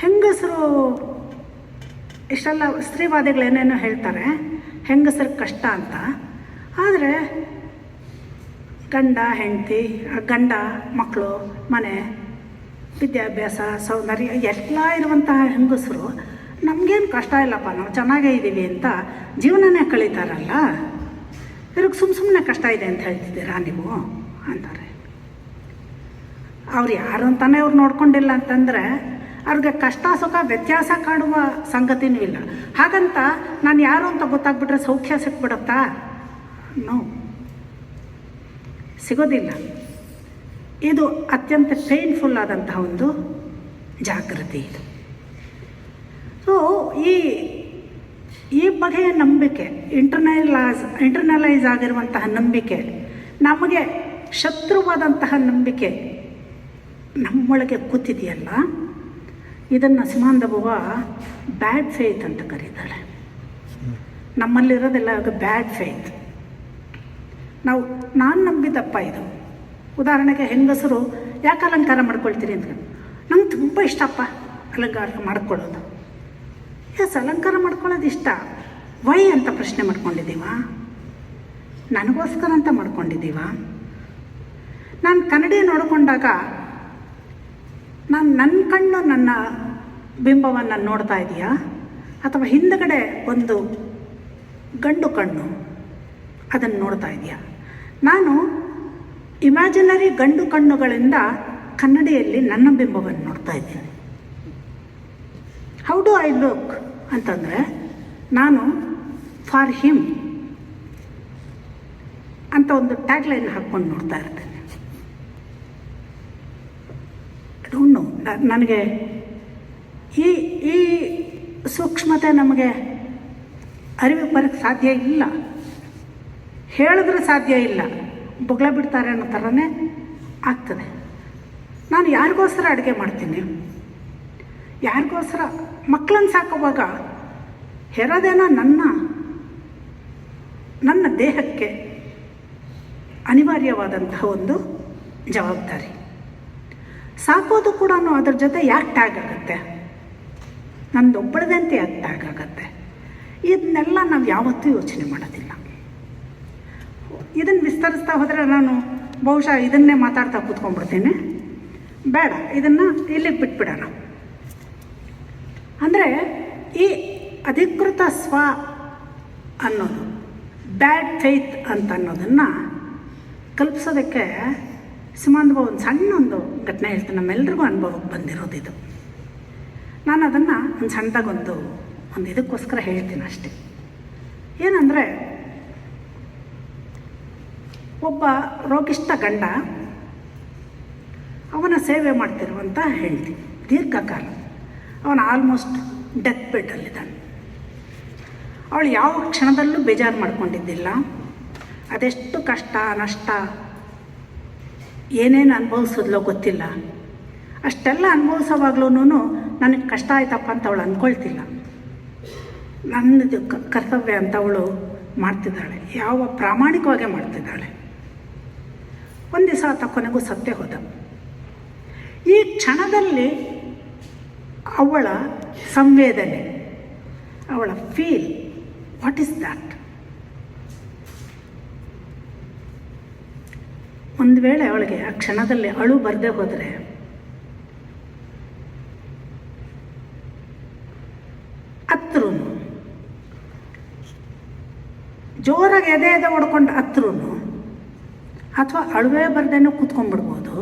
ಹೆಂಗಸರು ಇಷ್ಟೆಲ್ಲ ಸ್ತ್ರೀವಾದಿಗಳು ಏನೇನೋ ಹೇಳ್ತಾರೆ, ಹೆಂಗಸರಿಗೆ ಕಷ್ಟ ಅಂತ. ಆದರೆ ಗಂಡ ಹೆಂಡತಿ, ಗಂಡ ಮಕ್ಕಳು, ಮನೆ, ವಿದ್ಯಾಭ್ಯಾಸ, ಸೌಂದರ್ಯ ಎಲ್ಲ ಇರುವಂತಹ ಹೆಂಗಸರು ನಮಗೇನು ಕಷ್ಟ ಇಲ್ಲಪ್ಪ, ನಾವು ಚೆನ್ನಾಗೇ ಇದ್ದೀವಿ ಅಂತ ಜೀವನನೇ ಕಳೀತಾರಲ್ಲ. ಇವ್ರಿಗೆ ಸುಮ್ಮನೆ ಕಷ್ಟ ಇದೆ ಅಂತ ಹೇಳ್ತಿದ್ದೀರಾ ನೀವು ಅಂತಾರೆ. ಅವ್ರು ಯಾರು ಅಂತಾನೆ ಅವ್ರು ನೋಡ್ಕೊಂಡಿಲ್ಲ ಅಂತಂದರೆ ಅವ್ರಿಗೆ ಕಷ್ಟ ಸುಖ ವ್ಯತ್ಯಾಸ ಕಾಡುವ ಸಂಗತಿನೂ ಇಲ್ಲ. ಹಾಗಂತ ನಾನು ಯಾರು ಅಂತ ಗೊತ್ತಾಗ್ಬಿಟ್ರೆ ಸೌಖ್ಯ ಸಿಕ್ಬಿಡುತ್ತಾ? ನೋ, ಸಿಗೋದಿಲ್ಲ. ಇದು ಅತ್ಯಂತ ಪೇನ್ಫುಲ್ ಆದಂತಹ ಒಂದು ಜಾಗೃತಿ ಇದು. ಸೊ ಈ ಈ ಬಗೆಯ ನಂಬಿಕೆ, ಇಂಟರ್ನಲೈಸ್ ಆಗಿರುವಂತಹ ನಂಬಿಕೆ, ನಮಗೆ ಶತ್ರುವಾದಂತಹ ನಂಬಿಕೆ ನಮ್ಮೊಳಗೆ ಕೂತಿದೆಯಲ್ಲ, ಇದನ್ನು ಸಿಮಾನ್ ದ ಬೂವಾ ಬ್ಯಾಡ್ ಫೇತ್ ಅಂತ ಕರೀತಾಳೆ. ನಮ್ಮಲ್ಲಿರೋದೆಲ್ಲ ಬ್ಯಾಡ್ ಫೇತ್. ನಾನು ನಂಬಿದಪ್ಪ ಇದು. ಉದಾಹರಣೆಗೆ ಹೆಂಗಸರು ಯಾಕೆ ಅಲಂಕಾರ ಮಾಡ್ಕೊಳ್ತೀರಿ ಅಂತ, ನಂಗೆ ತುಂಬ ಇಷ್ಟಪ್ಪ ಅಲಂಕಾರ ಮಾಡ್ಕೊಳ್ಳೋದು. ಅಲಂಕಾರ ಮಾಡ್ಕೊಳ್ಳೋದು ಇಷ್ಟ, ವೈ ಅಂತ ಪ್ರಶ್ನೆ ಮಾಡ್ಕೊಂಡಿದ್ದೀವ? ನನಗೋಸ್ಕರ ಅಂತ ಮಾಡ್ಕೊಂಡಿದ್ದೀವ? ನಾನು ಕನ್ನಡಿ ನೋಡಿಕೊಂಡಾಗ ನನ್ನ ಕಣ್ಣು ನನ್ನ ಬಿಂಬವನ್ನು ನೋಡ್ತಾ ಇದೆಯಾ, ಅಥವಾ ಹಿಂದಗಡೆ ಒಂದು ಗಂಡು ಕಣ್ಣು ಅದನ್ನು ನೋಡ್ತಾ ಇದೆಯಾ? ನಾನು ಇಮ್ಯಾಜಿನರಿ ಗಂಡು ಕಣ್ಣುಗಳಿಂದ ಕನ್ನಡಿಯಲ್ಲಿ ನನ್ನ ಬಿಂಬವನ್ನು ನೋಡ್ತಾ ಇದ್ದೀನಿ. ಹೌ ಡು ಐ ಲುಕ್ ಅಂತಂದರೆ, ನಾನು ಫಾರ್ ಹಿಮ್ ಅಂತ ಒಂದು ಟ್ಯಾಗ್ಲೈನ್ ಹಾಕ್ಕೊಂಡು ನೋಡ್ತಾ ಇರ್ತೇನೆ. ಡೋಂಟ್ ನೋ, ನನಗೆ ಈ ಸೂಕ್ಷ್ಮತೆ ನಮಗೆ ಅರಿವು ಬರೋಕ್ಕೆ ಸಾಧ್ಯ ಇಲ್ಲ, ಹೇಳಿದ್ರೆ ಸಾಧ್ಯ ಇಲ್ಲ. ಬೊಗಳ ಬಿಡ್ತಾರೆ ಅನ್ನೋ ಥರನೇ ಆಗ್ತದೆ. ನಾನು ಯಾರಿಗೋಸ್ಕರ ಅಡುಗೆ ಮಾಡ್ತೀನಿ, ಯಾರಿಗೋಸ್ಕರ ಮಕ್ಕಳನ್ನು ಸಾಕುವಾಗ ಹೆರೋದೇನೋ ನನ್ನ ದೇಹಕ್ಕೆ ಅನಿವಾರ್ಯವಾದಂತಹ ಒಂದು ಜವಾಬ್ದಾರಿ. ಸಾಕೋದು ಕೂಡ ಅದ್ರ ಜೊತೆ ಯಾಕೆ ಟ್ಯಾಗ್ ಆಗುತ್ತೆ, ನಂದೊಬ್ಬಳದೆ ಅಂತ ಯಾಕೆ ಟ್ಯಾಗ್ ಆಗುತ್ತೆ? ಇದನ್ನೆಲ್ಲ ನಾವು ಯಾವತ್ತೂ ಯೋಚನೆ ಮಾಡೋದಿಲ್ಲ. ಇದನ್ನು ವಿಸ್ತರಿಸ್ತಾ ಹೋದರೆ ನಾನು ಬಹುಶಃ ಇದನ್ನೇ ಮಾತಾಡ್ತಾ ಕೂತ್ಕೊಂಡ್ಬಿಡ್ತೀನಿ. ಬೇಡ, ಇದನ್ನು ಇಲ್ಲಿಗೆ ಬಿಟ್ಬಿಡೋಣ. ಅಂದರೆ ಈ ಅಧಿಕೃತ ಸ್ವ ಅನ್ನೋದು, ಬ್ಯಾಡ್ ಫೇತ್ ಅಂತ ಅನ್ನೋದನ್ನು ಕಲ್ಪಿಸೋದಕ್ಕೆ ಸಿಮಾನ್ ಒಂದು ಸಣ್ಣ ಒಂದು ಘಟನೆ ಹೇಳ್ತೀನಿ. ನಮ್ಮೆಲ್ರಿಗೂ ಅನುಭವಕ್ಕೆ ಬಂದಿರೋದು ಇದು. ನಾನು ಅದನ್ನು ಒಂದು ಸಣ್ಣದಾಗೊಂದು ಇದಕ್ಕೋಸ್ಕರ ಹೇಳ್ತೀನಿ ಅಷ್ಟೆ. ಏನಂದರೆ, ಒಬ್ಬ ರೋಗಿಷ್ಠ ಗಂಡ, ಅವನ ಸೇವೆ ಮಾಡ್ತಿರುವಂಥ ಹೆಂಡತಿ, ದೀರ್ಘಕಾಲ ಅವನು ಆಲ್ಮೋಸ್ಟ್ ಡೆತ್ ಬೆಡ್ಡಲ್ಲಿದ್ದಾನೆ. ಅವಳು ಯಾವ ಕ್ಷಣದಲ್ಲೂ ಬೇಜಾರು ಮಾಡ್ಕೊಂಡಿದ್ದಿಲ್ಲ. ಅದೆಷ್ಟು ಕಷ್ಟ ನಷ್ಟ ಏನೇನು ಅನುಭವಿಸಿದ್ಲೋ ಗೊತ್ತಿಲ್ಲ. ಅಷ್ಟೆಲ್ಲ ಅನುಭವಿಸೋವಾಗ್ಲೂ ನನಗೆ ಕಷ್ಟ ಆಯ್ತಪ್ಪ ಅಂತ ಅವಳು ಅಂದ್ಕೊಳ್ತಿಲ್ಲ. ನನ್ನದು ಕರ್ತವ್ಯ ಅಂತ ಅವಳು ಮಾಡ್ತಿದ್ದಾಳೆ, ಯಾವ ಪ್ರಾಮಾಣಿಕವಾಗಿ ಮಾಡ್ತಿದ್ದಾಳೆ. ಒಂದು ದಿವಸ ಆತ ಕೊನೆಗೂ ಸತ್ತೇ ಹೋದ. ಈ ಕ್ಷಣದಲ್ಲಿ ಅವಳ ಸಂವೇದನೆ, ಅವಳ ಫೀಲ್, ವಾಟ್ ಈಸ್ ದ್ಯಾಟ್? ಒಂದು ವೇಳೆ ಅವಳಿಗೆ ಆ ಕ್ಷಣದಲ್ಲಿ ಅಳು ಬರದೆ ಹೋದರೆ, ಹತ್ರೂ ಜೋರಾಗಿ ಎದೆ ಹೊಡ್ಕೊಂಡು ಹತ್ರೂ, ಅಥವಾ ಅಳುವೆ ಬರ್ದೇನೋ ಕೂತ್ಕೊಂಡ್ಬಿಡ್ಬೋದು.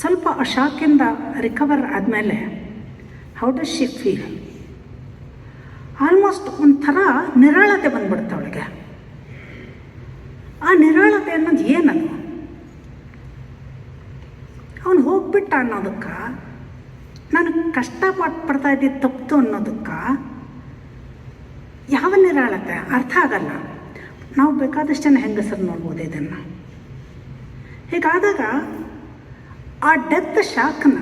ಸ್ವಲ್ಪ ಆ ಶಾಕಿಂದ ರಿಕವರ್ ಆದಮೇಲೆ how does she feel? Almost ಒಂಥರ ನಿರಾಳತೆ ಬಂದ್ಬಿಡುತ್ತೆ ಅವಳಿಗೆ. ಆ ನಿರಾಳತೆ ಅನ್ನೋದು ಏನದು? ಅವನು ಹೋಗ್ಬಿಟ್ಟ ಅನ್ನೋದಕ್ಕೆ, ನನಗೆ ಕಷ್ಟಪಡ್ತಾ ಇದ್ದಿದ್ದು ತಪ್ಪಿತು ಅನ್ನೋದಕ್ಕೆ ಯಾವ ನಿರಾಳತೆ ಅರ್ಥ ಆಗಲ್ಲ. ನಾವು ಬೇಕಾದಷ್ಟು ಜನ ಹೆಂಗಸರು ನೋಡ್ಬೋದು ಇದನ್ನು. ಹೀಗಾದಾಗ ಆ ಡೆತ್ ಶಾಕ್ನ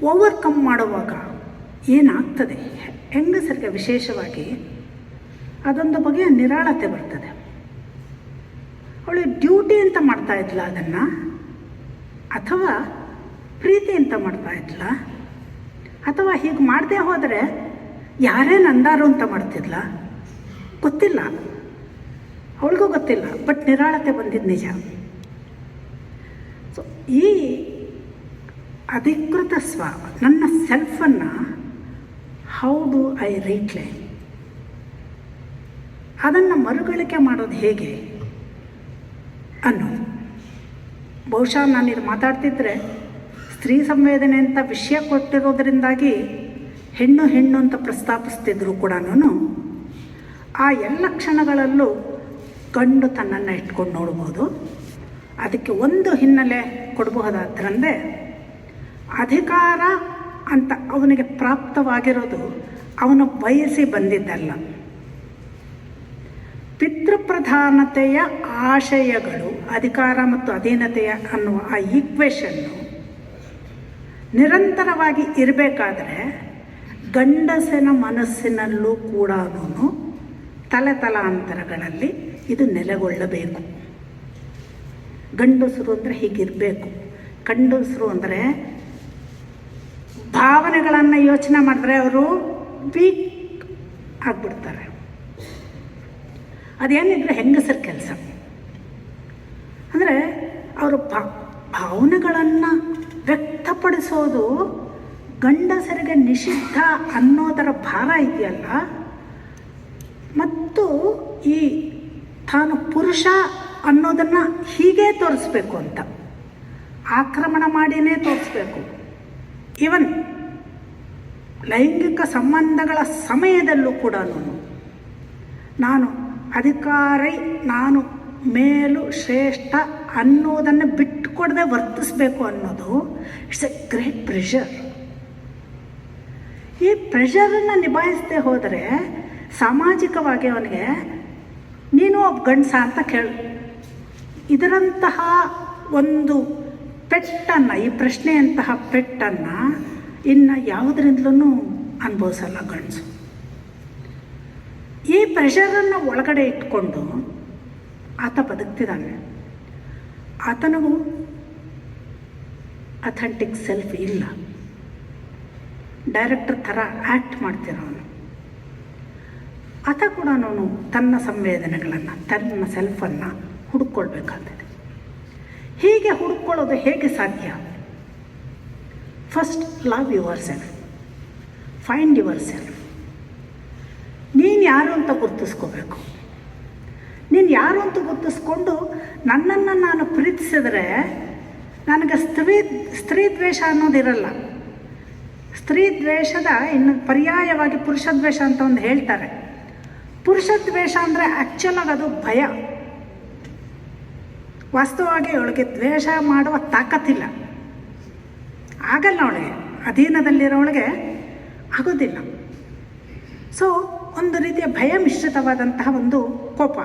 ಓವರ್ಕಮ್ ಮಾಡುವಾಗ ಏನಾಗ್ತದೆ, ಹೆಂಗಸರಿಗೆ ವಿಶೇಷವಾಗಿ ಅದೊಂದು ಬಗೆಯ ನಿರಾಳತೆ ಬರ್ತದೆ. ಅವಳು ಡ್ಯೂಟಿ ಅಂತ ಮಾಡ್ತಾ ಇದ್ಲ ಅದನ್ನು, ಅಥವಾ ಪ್ರೀತಿ ಅಂತ ಮಾಡ್ತಾ ಇದ್ಲ, ಅಥವಾ ಹೀಗೆ ಮಾಡದೆ ಹೋದರೆ ಯಾರೇನು ಅಂದಾರು ಅಂತ ಮಾಡ್ತಿದ್ಲ, ಗೊತ್ತಿಲ್ಲ. ಅವಳಿಗೂ ಗೊತ್ತಿಲ್ಲ. ಬಟ್ ನಿರಾಳತೆ ಬಂದಿದ್ದು ನಿಜ. ಸೊ ಈ ಅಧಿಕೃತ ಸ್ವ, ನನ್ನ ಸೆಲ್ಫನ್ನು ಹೌ ಡು ಐ ರೀಕ್ಲೈಮ್, ಅದನ್ನು ಮರುಗಳಿಕೆ ಮಾಡೋದು ಹೇಗೆ ಅನ್ನೋದು. ಬಹುಶಃ ನಾನಿದು ಮಾತಾಡ್ತಿದ್ರೆ ಸ್ತ್ರೀ ಸಂವೇದನೆ ಅಂತ ವಿಷಯ ಕೊಟ್ಟಿರೋದ್ರಿಂದಾಗಿ ಹೆಣ್ಣು ಹೆಣ್ಣು ಅಂತ ಪ್ರಸ್ತಾಪಿಸ್ತಿದ್ರು ಕೂಡ ಆ ಎಲ್ಲ ಕ್ಷಣಗಳಲ್ಲೂ ಗಂಡು ತನ್ನನ್ನು ಇಟ್ಕೊಂಡು ನೋಡ್ಬೋದು. ಅದಕ್ಕೆ ಒಂದು ಹಿನ್ನೆಲೆ ಕೊಡಬಹುದಾದ್ರಂದರೆ, ಅಧಿಕಾರ ಅಂತ ಅವನಿಗೆ ಪ್ರಾಪ್ತವಾಗಿರೋದು ಅವನು ಬಯಸಿ ಬಂದಿದ್ದಲ್ಲ. ಪಿತೃಪ್ರಧಾನತೆಯ ಆಶಯಗಳು, ಅಧಿಕಾರ ಮತ್ತು ಅಧೀನತೆಯ ಅನ್ನುವ ಆ ಈಕ್ವೇಷನ್ನು ನಿರಂತರವಾಗಿ ಇರಬೇಕಾದ್ರೆ ಗಂಡಸಿನ ಮನಸ್ಸಿನಲ್ಲೂ ಕೂಡ ತಲೆತಲಾಂತರಗಳಲ್ಲಿ ಇದು ನೆಲೆಗೊಳ್ಳಬೇಕು. ಗಂಡಸರು ಅಂದರೆ ಹೀಗಿರಬೇಕು. ಗಂಡಸರು ಅಂದರೆ ಭಾವನೆಗಳನ್ನು ಯೋಚನೆ ಮಾಡಿದ್ರೆ ಅವರು ವೀಕ್ ಆಗಿಬಿಡ್ತಾರೆ. ಅದೇನಿದ್ರೆ ಹೆಂಗಸರ ಕೆಲಸ ಅಂದರೆ ಅವರು ಭಾವನೆಗಳನ್ನು ವ್ಯಕ್ತಪಡಿಸೋದು ಗಂಡಸರಿಗೆ ನಿಷಿದ್ಧ ಅನ್ನೋದರ ಭಾರ ಇದೆಯಲ್ಲ, ಮತ್ತು ಈ ತಾನು ಪುರುಷ ಅನ್ನೋದನ್ನು ಹೀಗೇ ತೋರಿಸ್ಬೇಕು ಅಂತ, ಆಕ್ರಮಣ ಮಾಡಿನೇ ತೋರಿಸ್ಬೇಕು. ಈವನ್ ಲೈಂಗಿಕ ಸಂಬಂಧಗಳ ಸಮಯದಲ್ಲೂ ಕೂಡ ನಾನು ಅಧಿಕಾರಿ, ನಾನು ಮೇಲು ಶ್ರೇಷ್ಠ ಅನ್ನೋದನ್ನು ಬಿಟ್ಟುಕೊಡದೆ ವರ್ತಿಸಬೇಕು ಅನ್ನೋದು ಇಟ್ಸ್ ಎ ಗ್ರೇಟ್ ಪ್ರೆಷರ್. ಈ ಪ್ರೆಷರನ್ನು ನಿಭಾಯಿಸದೆ ಹೋದರೆ ಸಾಮಾಜಿಕವಾಗಿ ಅವನಿಗೆ ನೀನು ಒಬ್ಬ ಗಂಡಸ ಅಂತ ಕೇಳು. ಇದರಂತಹ ಒಂದು ಪೆಟ್ಟನ್ನು, ಈ ಪ್ರಶ್ನೆಯಂತಹ ಪೆಟ್ಟನ್ನು ಇನ್ನು ಯಾವುದರಿಂದಲೂ ಅನುಭವಿಸಲ್ಲ ಗಂಡಸು. ಈ ಪ್ರೆಷರನ್ನು ಒಳಗಡೆ ಇಟ್ಕೊಂಡು ಆತ ಬದುಕ್ತಿದ್ದಾನೆ. ಆತನಿಗೂ ಅಥೆಂಟಿಕ್ ಸೆಲ್ಫ್ ಇಲ್ಲ. ಡೈರೆಕ್ಟರ್ ಥರ ಆ್ಯಕ್ಟ್ ಮಾಡ್ತಿರೋನು. ಆತ ಕೂಡ ತನ್ನ ಸಂವೇದನೆಗಳನ್ನು, ತನ್ನ ಸೆಲ್ಫನ್ನು ಹುಡುಕೊಳ್ಬೇಕಾಗ್ತದೆ. ಹೀಗೆ ಹುಡುಕೊಳ್ಳೋದು ಹೇಗೆ ಸಾಧ್ಯ? First love your self, find your self. ನೀನು ಯಾರು ಅಂತ ಗುರ್ತಿಸ್ಕೋಬೇಕು. ನೀನು ಯಾರು ಅಂತ ಗುರ್ತಿಸ್ಕೊಂಡು ನನ್ನನ್ನು ನಾನು ಪ್ರೀತಿಸಿದ್ರೆ ನನಗೆ ಸ್ತ್ರೀ ದ್ವೇಷ ಅನ್ನೋದಿರಲ್ಲ. ಸ್ತ್ರೀ ದ್ವೇಷದ ಇನ್ನು ಪರ್ಯಾಯವಾಗಿ ಪುರುಷ ದ್ವೇಷ ಅಂತ ಒಂದು ಹೇಳ್ತಾರೆ. ಪುರುಷ ದ್ವೇಷ ಅಂದರೆ ಆ್ಯಕ್ಚುಲಾಗಿ ಅದು ಭಯ. ವಾಸ್ತವವಾಗಿ ಅವಳಿಗೆ ದ್ವೇಷ ಮಾಡುವ ತಾಕತ್ತಿಲ್ಲ, ಆಗಲ್ಲ. ಅವಳಿಗೆ ಅಧೀನದಲ್ಲಿರೋವಳಿಗೆ ಆಗೋದಿಲ್ಲ. ಸೊ ಒಂದು ರೀತಿಯ ಭಯ ಮಿಶ್ರಿತವಾದಂತಹ ಒಂದು ಕೋಪ.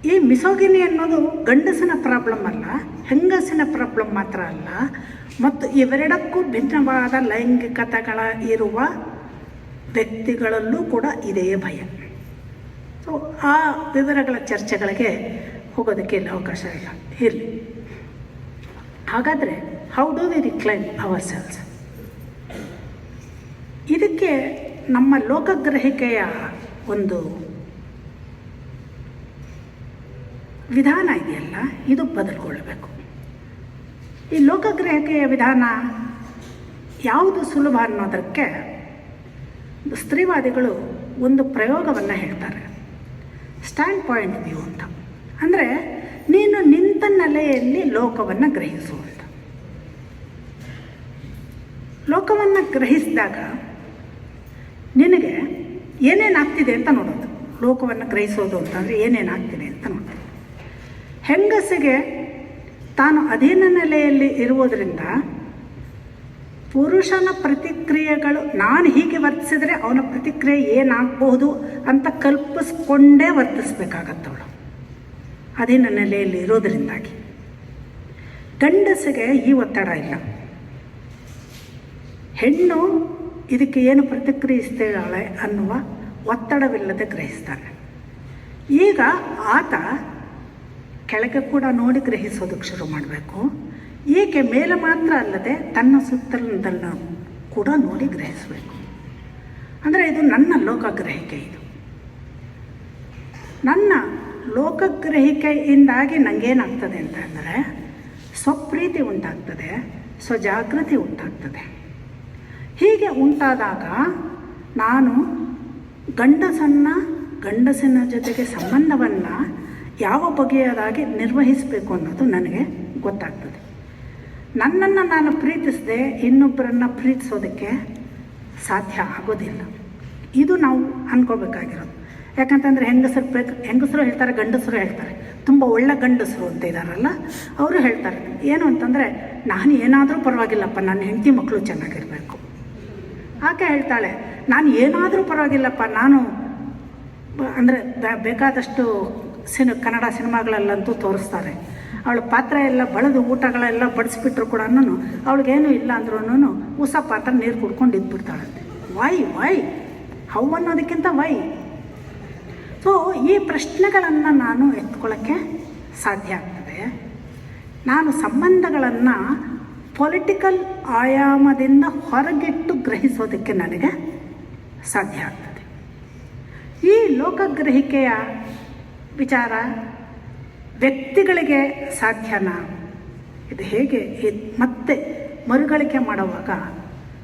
ಈ ಮಿಸೋಗಿನಿ ಅನ್ನೋದು ಗಂಡಸಿನ ಪ್ರಾಬ್ಲಮ್ ಅಲ್ಲ, ಹೆಂಗಸಿನ ಪ್ರಾಬ್ಲಮ್ ಮಾತ್ರ ಅಲ್ಲ, ಮತ್ತು ಇವೆರಡಕ್ಕೂ ಭಿನ್ನವಾದ ಲೈಂಗಿಕತೆಗಳ ಇರುವ ವ್ಯಕ್ತಿಗಳಲ್ಲೂ ಕೂಡ ಇದೇ ಭಯ. ಸೊ ಆ ವಿವರಗಳ ಚರ್ಚೆಗಳಿಗೆ ಹೋಗೋದಕ್ಕೆ ಇಲ್ಲಿ ಅವಕಾಶ ಇಲ್ಲ. ಇರಲಿ. ಹಾಗಾದರೆ how do we reclaim ourselves? ಇದಕ್ಕೆ ನಮ್ಮ ಲೋಕಗ್ರಹಿಕೆಯ ಒಂದು ವಿಧಾನ ಇದೆಯಲ್ಲ, ಇದು ಬದಲ್ಗೊಳ್ಳಬೇಕು. ಈ ಲೋಕಗ್ರಹಿಕೆಯ ವಿಧಾನ ಯಾವುದು ಸುಲಭ ಅನ್ನೋದಕ್ಕೆ ಸ್ತ್ರೀವಾದಿಗಳು ಒಂದು ಪ್ರಯೋಗವನ್ನು ಹೇಳ್ತಾರೆ, ಸ್ಟ್ಯಾಂಡ್ ಪಾಯಿಂಟ್ ವ್ಯೂ ಅಂತ. ಅಂದರೆ ನೀನು ನಿಂತ ನೆಲೆಯಲ್ಲಿ ಲೋಕವನ್ನು ಗ್ರಹಿಸು ಅಂತ. ಲೋಕವನ್ನು ಗ್ರಹಿಸಿದಾಗ ನಿನಗೆ ಏನೇನಾಗ್ತಿದೆ ಅಂತ ನೋಡೋದು. ಲೋಕವನ್ನು ಗ್ರಹಿಸೋದು ಅಂತಂದರೆ ಏನೇನಾಗ್ತಿದೆ ಅಂತ ನೋಡೋದು. ಹೆಂಗಸಿಗೆ ತಾನು ಅಧೀನ ನೆಲೆಯಲ್ಲಿ ಇರುವುದರಿಂದ ಪುರುಷನ ಪ್ರತಿಕ್ರಿಯೆಗಳು, ನಾನು ಹೀಗೆ ವರ್ತಿಸಿದರೆ ಅವನ ಪ್ರತಿಕ್ರಿಯೆ ಏನಾಗಬಹುದು ಅಂತ ಕಲ್ಪಿಸ್ಕೊಂಡೇ ವರ್ತಿಸ್ಬೇಕಾಗತ್ತವಳು ಅಧೀನ ನೆಲೆಯಲ್ಲಿ ಇರೋದರಿಂದಾಗಿ. ಗಂಡಸಿಗೆ ಈ ಒತ್ತಡ ಇಲ್ಲ. ಹೆಣ್ಣು ಇದಕ್ಕೆ ಏನು ಪ್ರತಿಕ್ರಿಯಿಸ್ತಾಳೆ ಅನ್ನುವ ಒತ್ತಡವಿಲ್ಲದೆ ಗ್ರಹಿಸ್ತಾನೆ. ಈಗ ಆತ ಕೆಳಗೆ ಕೂಡ ನೋಡಿ ಗ್ರಹಿಸೋದಕ್ಕೆ ಶುರು ಮಾಡಬೇಕು. ಏಕೆ ಮೇಲೆ ಮಾತ್ರ ಅಲ್ಲದೆ ತನ್ನ ಸುತ್ತಲದಲ್ಲೂ ಕೂಡ ನೋಡಿ ಗ್ರಹಿಸಬೇಕು. ಅಂದರೆ ಇದು ನನ್ನ ಲೋಕಗ್ರಹಿಕೆ. ಇದು ನನ್ನ ಲೋಕಗ್ರಹಿಕೆಯಿಂದಾಗಿ ನನಗೇನಾಗ್ತದೆ ಅಂತಂದರೆ ಸ್ವಪ್ರೀತಿ ಉಂಟಾಗ್ತದೆ, ಸ್ವಜಾಗೃತಿ ಉಂಟಾಗ್ತದೆ. ಹೀಗೆ ಉಂಟಾದಾಗ ನಾನು ಗಂಡಸಿನ ಜೊತೆಗೆ ಸಂಬಂಧವನ್ನು ಯಾವ ಬಗೆಯದಾಗಿ ನಿರ್ವಹಿಸಬೇಕು ಅನ್ನೋದು ನನಗೆ ಗೊತ್ತಾಗ್ತದೆ. ನನ್ನನ್ನು ನಾನು ಪ್ರೀತಿಸದೆ ಇನ್ನೊಬ್ಬರನ್ನು ಪ್ರೀತಿಸೋದಕ್ಕೆ ಸಾಧ್ಯ ಆಗೋದಿಲ್ಲ. ಇದು ನಾವು ಅಂದ್ಕೋಬೇಕಾಗಿರೋದು. ಯಾಕಂತಂದರೆ ಹೆಂಗಸರು ಹೇಳ್ತಾರೆ, ಗಂಡಸರು ಹೇಳ್ತಾರೆ, ತುಂಬ ಒಳ್ಳೆ ಗಂಡಸರು ಅಂತ ಇದ್ದಾರಲ್ಲ, ಅವರು ಹೇಳ್ತಾರೆ ಏನು ಅಂತಂದರೆ, ನಾನು ಏನಾದರೂ ಪರವಾಗಿಲ್ಲಪ್ಪ, ನನ್ನ ಹೆಂಡತಿ ಮಕ್ಕಳು ಚೆನ್ನಾಗಿರಬೇಕು. ಆಕೆ ಹೇಳ್ತಾಳೆ, ನಾನು ಏನಾದರೂ ಪರವಾಗಿಲ್ಲಪ್ಪ, ನಾನು ಅಂದರೆ ಬೇಕಾದಷ್ಟು ಕನ್ನಡ ಸಿನಿಮಾಗಳಲ್ಲಂತೂ ತೋರಿಸ್ತಾರೆ, ಅವಳ ಪಾತ್ರೆ ಎಲ್ಲ ಬಳದು ಊಟಗಳೆಲ್ಲ ಬಡಿಸ್ಬಿಟ್ರು ಕೂಡ ಅವಳಿಗೇನು ಇಲ್ಲ ಅಂದ್ರೂ ಹೊಸ ಪಾತ್ರೆ ನೀರು ಕುಡ್ಕೊಂಡು ಇದ್ಬಿಡ್ತಾಳಂತೆ. ವೈ ಹೌ ಅನ್ನೋದಕ್ಕಿಂತ ವೈ. ಸೊ ಈ ಪ್ರಶ್ನೆಗಳನ್ನು ನಾನು ಎತ್ಕೊಳ್ಳೋಕ್ಕೆ ಸಾಧ್ಯ ಆಗ್ತದೆ. ನಾನು ಸಂಬಂಧಗಳನ್ನು ಪೊಲಿಟಿಕಲ್ ಆಯಾಮದಿಂದ ಹೊರಗಿಟ್ಟು ಗ್ರಹಿಸೋದಕ್ಕೆ ನನಗೆ ಸಾಧ್ಯ ಆಗ್ತದೆ. ಈ ಲೋಕಗ್ರಹಿಕೆಯ ವಿಚಾರ ವ್ಯಕ್ತಿಗಳಿಗೆ ಸಾಧ್ಯನಾ? ಇದು ಹೇಗೆ ಮತ್ತೆ ಮರುಗಳಿಕೆ ಮಾಡುವಾಗ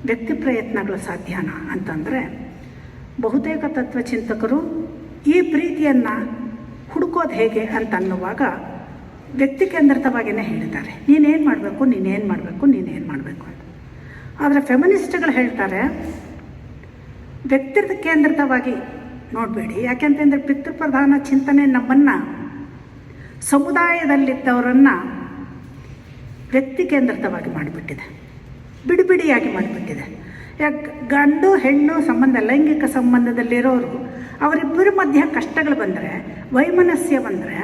ವ್ಯಕ್ತಿ ಪ್ರಯತ್ನಗಳು ಸಾಧ್ಯನಾ ಅಂತಂದರೆ, ಬಹುತೇಕ ತತ್ವಚಿಂತಕರು ಈ ಪ್ರೀತಿಯನ್ನು ಹುಡುಕೋದು ಹೇಗೆ ಅಂತ ಅನ್ನುವಾಗ ವ್ಯಕ್ತಿ ಕೇಂದ್ರಿತವಾಗಿಯೇ ಹೇಳ್ತಾರೆ, ನೀನೇನು ಮಾಡಬೇಕು ಅಂತ. ಆದರೆ ಫೆಮಿನಿಸ್ಟ್ಗಳು ಹೇಳ್ತಾರೆ, ವ್ಯಕ್ತಿ ಕೇಂದ್ರಿತವಾಗಿ ನೋಡಬೇಡಿ. ಯಾಕೆಂತಂದರೆ ಪಿತೃಪ್ರಧಾನ ಚಿಂತನೆ ನಮ್ಮನ್ನು, ಸಮುದಾಯದಲ್ಲಿದ್ದವರನ್ನು ವ್ಯಕ್ತಿ ಕೇಂದ್ರಿತವಾಗಿ ಮಾಡಿಬಿಟ್ಟಿದೆ, ಬಿಡಿಯಾಗಿ ಮಾಡಿಬಿಟ್ಟಿದೆ. ಯಾಕೆ ಗಂಡು ಹೆಣ್ಣು ಸಂಬಂಧ, ಲೈಂಗಿಕ ಸಂಬಂಧದಲ್ಲಿರೋರು ಅವರಿಬ್ಬರ ಮಧ್ಯೆ ಕಷ್ಟಗಳು ಬಂದರೆ, ವೈಮನಸ್ಯ ಬಂದರೆ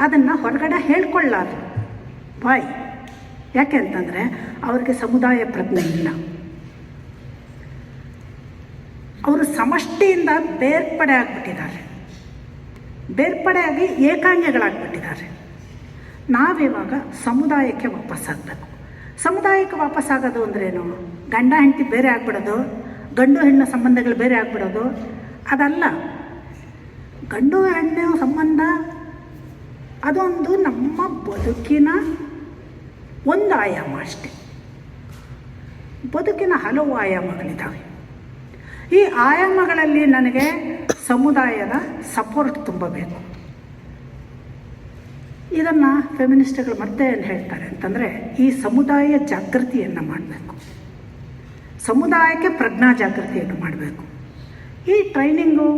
ಅದನ್ನು ಹೊರಗಡೆ ಹೇಳ್ಕೊಳ್ಳಾರು. ಬಾಯ್ ಯಾಕೆ ಅಂತಂದರೆ ಅವ್ರಿಗೆ ಸಮುದಾಯ ಪ್ರಜ್ಞೆ ಇಲ್ಲ. ಅವರು ಸಮಷ್ಟಿಯಿಂದ ಬೇರ್ಪಡೆ ಆಗಿಬಿಟ್ಟಿದ್ದಾರೆ, ಬೇರ್ಪಡೆಯಾಗಿ ಏಕಾಂಗಿಗಳಾಗ್ಬಿಟ್ಟಿದ್ದಾರೆ. ನಾವಿವಾಗ ಸಮುದಾಯಕ್ಕೆ ವಾಪಸ್ಸಾಗಬೇಕು. ಸಮುದಾಯಕ್ಕೆ ವಾಪಸ್ಸಾಗೋದು ಅಂದ್ರೇನು? ಗಂಡ ಹೆಂಡತಿ ಬೇರೆ ಆಗ್ಬಿಡೋದು, ಗಂಡು ಹೆಣ್ಣು ಸಂಬಂಧಗಳು ಬೇರೆ ಆಗ್ಬಿಡೋದು ಅದಲ್ಲ. ಗಂಡು ಹೆಣ್ಣು ಸಂಬಂಧ ಅದೊಂದು ನಮ್ಮ ಬದುಕಿನ ಒಂದು ಆಯಾಮ ಅಷ್ಟೆ. ಬದುಕಿನ ಹಲವು ಆಯಾಮಗಳಿದ್ದಾವೆ. ಈ ಆಯಾಮಗಳಲ್ಲಿ ನನಗೆ ಸಮುದಾಯದ ಸಪೋರ್ಟ್ ತುಂಬ ಬೇಕು. ಇದನ್ನು ಫೆಮಿನಿಸ್ಟ್ಗಳು ಮತ್ತೆ ಏನು ಹೇಳ್ತಾರೆ ಅಂತಂದರೆ, ಈ ಸಮುದಾಯ ಜಾಗೃತಿಯನ್ನು ಮಾಡಬೇಕು, ಸಮುದಾಯಕ್ಕೆ ಪ್ರಜ್ಞಾ ಜಾಗೃತಿಯನ್ನು ಮಾಡಬೇಕು. ಈ ಟ್ರೈನಿಂಗು,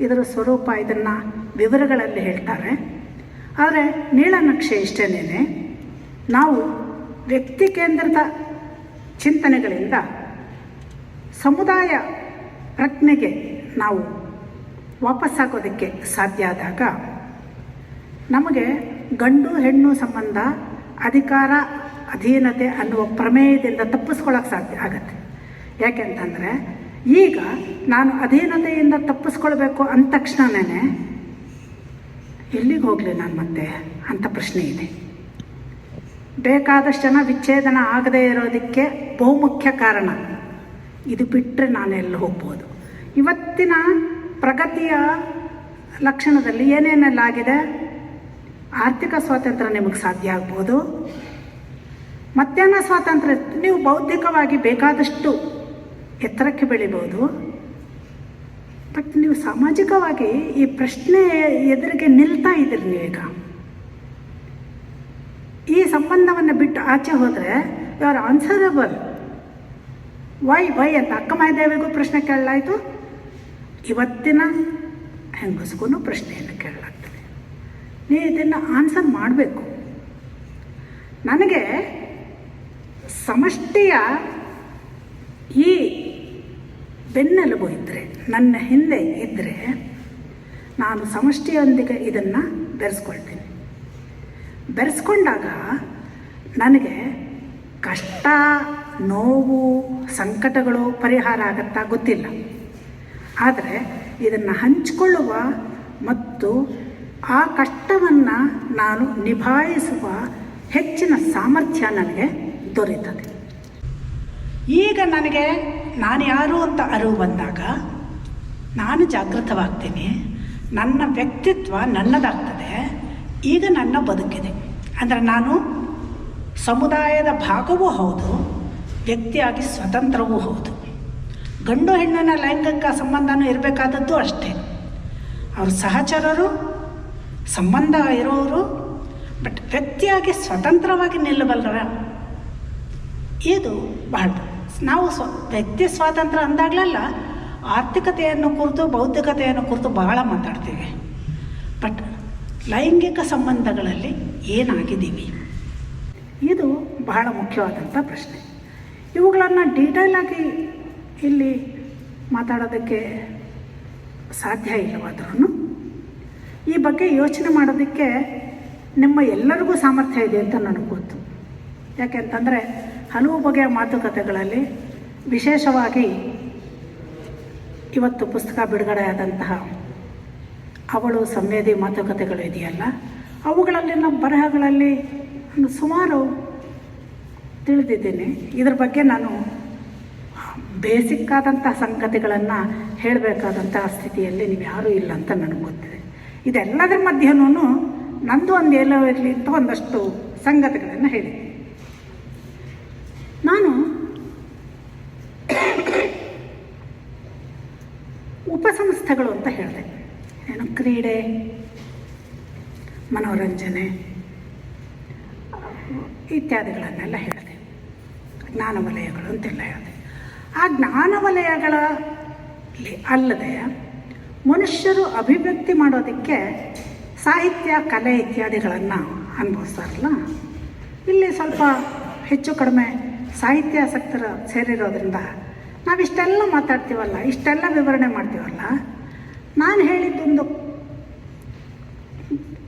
ಇದರ ಸ್ವರೂಪ, ಇದನ್ನು ವಿವರಗಳಲ್ಲಿ ಹೇಳ್ತಾರೆ. ಆದರೆ ನೀಳನಕ್ಷೆ ಇಷ್ಟೇನೆ, ನಾವು ವ್ಯಕ್ತಿ ಕೇಂದ್ರಿತ ಚಿಂತನೆಗಳಿಂದ ಸಮುದಾಯ ಪ್ರಜ್ಞೆಗೆ ನಾವು ವಾಪಸ್ಸಾಗೋದಕ್ಕೆ ಸಾಧ್ಯ ಆದಾಗ ನಮಗೆ ಗಂಡು ಹೆಣ್ಣು ಸಂಬಂಧ, ಅಧಿಕಾರ ಅಧೀನತೆ ಅನ್ನುವ ಪ್ರಮೇಯದಿಂದ ತಪ್ಪಿಸ್ಕೊಳ್ಳೋಕೆ ಸಾಧ್ಯ ಆಗತ್ತೆ. ಯಾಕೆಂತಂದರೆ ಈಗ ನಾನು ಅಧೀನತೆಯಿಂದ ತಪ್ಪಿಸ್ಕೊಳ್ಬೇಕು ಅಂದ ತಕ್ಷಣವೇ ಎಲ್ಲಿಗೆ ಹೋಗಲಿ ನಾನು ಮತ್ತೆ ಅಂತ ಪ್ರಶ್ನೆ ಇದೆ. ಬೇಕಾದಷ್ಟು ಜನ ವಿಚ್ಛೇದನ ಆಗದೇ ಇರೋದಕ್ಕೆ ಬಹುಮುಖ್ಯ ಕಾರಣ ಇದು. ಬಿಟ್ಟರೆ ನಾನೆಲ್ಲಿ ಹೋಗ್ಬೋದು? ಇವತ್ತಿನ ಪ್ರಗತಿಯ ಲಕ್ಷಣದಲ್ಲಿ ಏನೇನೆಲ್ಲ ಆಗಿದೆ? ಆರ್ಥಿಕ ಸ್ವಾತಂತ್ರ್ಯ ನಿಮಗೆ ಸಾಧ್ಯ ಆಗ್ಬೋದು, ಮಧ್ಯಾಹ್ನ ಸ್ವಾತಂತ್ರ್ಯ, ನೀವು ಬೌದ್ಧಿಕವಾಗಿ ಬೇಕಾದಷ್ಟು ಎತ್ತರಕ್ಕೆ ಬೆಳಿಬೋದು. ಬಟ್ ನೀವು ಸಾಮಾಜಿಕವಾಗಿ ಈ ಪ್ರಶ್ನೆ ಎದುರಿಗೆ ನಿಲ್ತಾ ಇದ್ದೀರಿ. ನೀವೀಗ ಈ ಸಂಬಂಧವನ್ನು ಬಿಟ್ಟು ಆಚೆ ಹೋದರೆ ಯು ಆರ್ ಆನ್ಸರಬಲ್. ವೈ ಅಂತ ಅಕ್ಕಮಹಾದೇವಿಗೂ ಪ್ರಶ್ನೆ ಕೇಳಲಾಯಿತು, ಇವತ್ತಿನ ಹೆಂಗಸಿಗೂ ಪ್ರಶ್ನೆಯನ್ನು ಕೇಳಲಾಗ್ತದೆ. ನೀವು ಇದನ್ನು ಆನ್ಸರ್ ಮಾಡಬೇಕು. ನನಗೆ ಸಮಷ್ಟಿಯ ಈ ಬೆನ್ನೆಲುಬು ಇದ್ದರೆ, ನನ್ನ ಹಿಂದೆ ಇದ್ದರೆ, ನಾನು ಸಮಷ್ಟಿಯೊಂದಿಗೆ ಇದನ್ನು ಬೆರೆಸ್ಕೊಳ್ತೀನಿ. ಬೆರೆಸ್ಕೊಂಡಾಗ ನನಗೆ ಕಷ್ಟ, ನೋವು, ಸಂಕಟಗಳು ಪರಿಹಾರ ಆಗುತ್ತಾ ಗೊತ್ತಿಲ್ಲ. ಆದರೆ ಇದನ್ನು ಹಂಚಿಕೊಳ್ಳುವ ಮತ್ತು ಆ ಕಷ್ಟವನ್ನು ನಾನು ನಿಭಾಯಿಸುವ ಹೆಚ್ಚಿನ ಸಾಮರ್ಥ್ಯ ನನಗೆ ದೊರೆಯುತ್ತದೆ. ಈಗ ನನಗೆ ನಾನು ಯಾರು ಅಂತ ಅರಿವು ಬಂದಾಗ ನಾನು ಜಾಗೃತವಾಗ್ತೀನಿ. ನನ್ನ ವ್ಯಕ್ತಿತ್ವ ನನ್ನದಾಗ್ತದೆ. ಈಗ ನನ್ನ ಬದುಕಿದೆ ಅಂದರೆ ನಾನು ಸಮುದಾಯದ ಭಾಗವೂ ಹೌದು, ವ್ಯಕ್ತಿಯಾಗಿ ಸ್ವತಂತ್ರವೂ ಹೌದು. ಗಂಡು ಹೆಣ್ಣಿನ ಲೈಂಗಿಕ ಸಂಬಂಧನೂ ಇರಬೇಕಾದದ್ದು ಅಷ್ಟೇ. ಅವರು ಸಹಚರರು, ಸಂಬಂಧ ಇರೋರು, ಬಟ್ ವ್ಯಕ್ತಿಯಾಗಿ ಸ್ವತಂತ್ರವಾಗಿ ನಿಲ್ಲಬಲ್ಲರ. ಇದು ಬಹಳ ನಾವು ವ್ಯಕ್ತಿ ಸ್ವಾತಂತ್ರ್ಯ ಅಂದಾಗಲೆಲ್ಲ ಆರ್ಥಿಕತೆಯನ್ನು ಕುರಿತು, ಬೌದ್ಧಿಕತೆಯನ್ನು ಕುರಿತು ಬಹಳ ಮಾತಾಡ್ತೀವಿ. ಬಟ್ ಲೈಂಗಿಕ ಸಂಬಂಧಗಳಲ್ಲಿ ಏನಾಗಿದ್ದೀವಿ? ಇದು ಬಹಳ ಮುಖ್ಯವಾದಂಥ ಪ್ರಶ್ನೆ. ಇವುಗಳನ್ನು ಡೀಟೇಲಾಗಿ ಇಲ್ಲಿ ಮಾತಾಡೋದಕ್ಕೆ ಸಾಧ್ಯ ಇಲ್ಲವಾದ್ರೂ ಈ ಬಗ್ಗೆ ಯೋಚನೆ ಮಾಡೋದಕ್ಕೆ ನಿಮ್ಮ ಎಲ್ಲರಿಗೂ ಸಾಮರ್ಥ್ಯ ಇದೆ ಅಂತ ನನಗೆ ಗೊತ್ತು. ಯಾಕೆಂತಂದರೆ ಹಲವು ಬಗೆಯ ಮಾತುಕತೆಗಳಲ್ಲಿ, ವಿಶೇಷವಾಗಿ ಇವತ್ತು ಪುಸ್ತಕ ಬಿಡುಗಡೆಯಾದಂತಹ ಅವಳು ಸಂವೇದಿ ಮಾತುಕತೆಗಳು ಇದೆಯಲ್ಲ, ಅವುಗಳಲ್ಲಿನ ಬರಹಗಳಲ್ಲಿ ಸುಮಾರು ತಿಳಿದಿದ್ದೀನಿ. ಇದ್ರ ಬಗ್ಗೆ ನಾನು ಬೇಸಿಕ್ ಆದಂಥ ಸಂಗತಿಗಳನ್ನು ಹೇಳಬೇಕಾದಂಥ ಸ್ಥಿತಿಯಲ್ಲಿ ನೀವು ಯಾರೂ ಇಲ್ಲ ಅಂತ ನನಗೆ ಗೊತ್ತಿದೆ. ಇದೆಲ್ಲದರ ಮಧ್ಯೆನೂ ನಂದು ಒಂದು ಎಲ್ಲೋ ಇರಲಿ ಅಂತ ಒಂದಷ್ಟು ಸಂಗತಿಗಳನ್ನು ಹೇಳಿ. ನಾನು ಉಪಸಂಸ್ಥೆಗಳು ಅಂತ ಹೇಳಿದೆ. ಏನು ಕ್ರೀಡೆ, ಮನೋರಂಜನೆ ಇತ್ಯಾದಿಗಳನ್ನೆಲ್ಲ ಹೇಳಿದೆ. ಜ್ಞಾನ ವಲಯಗಳು ಅಂತೆಲ್ಲ ಹೇಳಿದೆ. ಆ ಜ್ಞಾನ ವಲಯಗಳಲ್ಲಿ ಅಲ್ಲದೆ ಮನುಷ್ಯರು ಅಭಿವ್ಯಕ್ತಿ ಮಾಡೋದಕ್ಕೆ ಸಾಹಿತ್ಯ, ಕಲೆ ಇತ್ಯಾದಿಗಳನ್ನು ಅನುಭವಿಸ್ತಾರಲ್ಲ, ಇಲ್ಲಿ ಸ್ವಲ್ಪ ಹೆಚ್ಚು ಕಡಿಮೆ ಸಾಹಿತ್ಯಾಸಕ್ತರು ಸೇರಿರೋದ್ರಿಂದ ನಾವಿಷ್ಟೆಲ್ಲ ಮಾತಾಡ್ತೀವಲ್ಲ, ಇಷ್ಟೆಲ್ಲ ವಿವರಣೆ ಮಾಡ್ತೀವಲ್ಲ, ನಾನು ಹೇಳಿದ್ದೊಂದು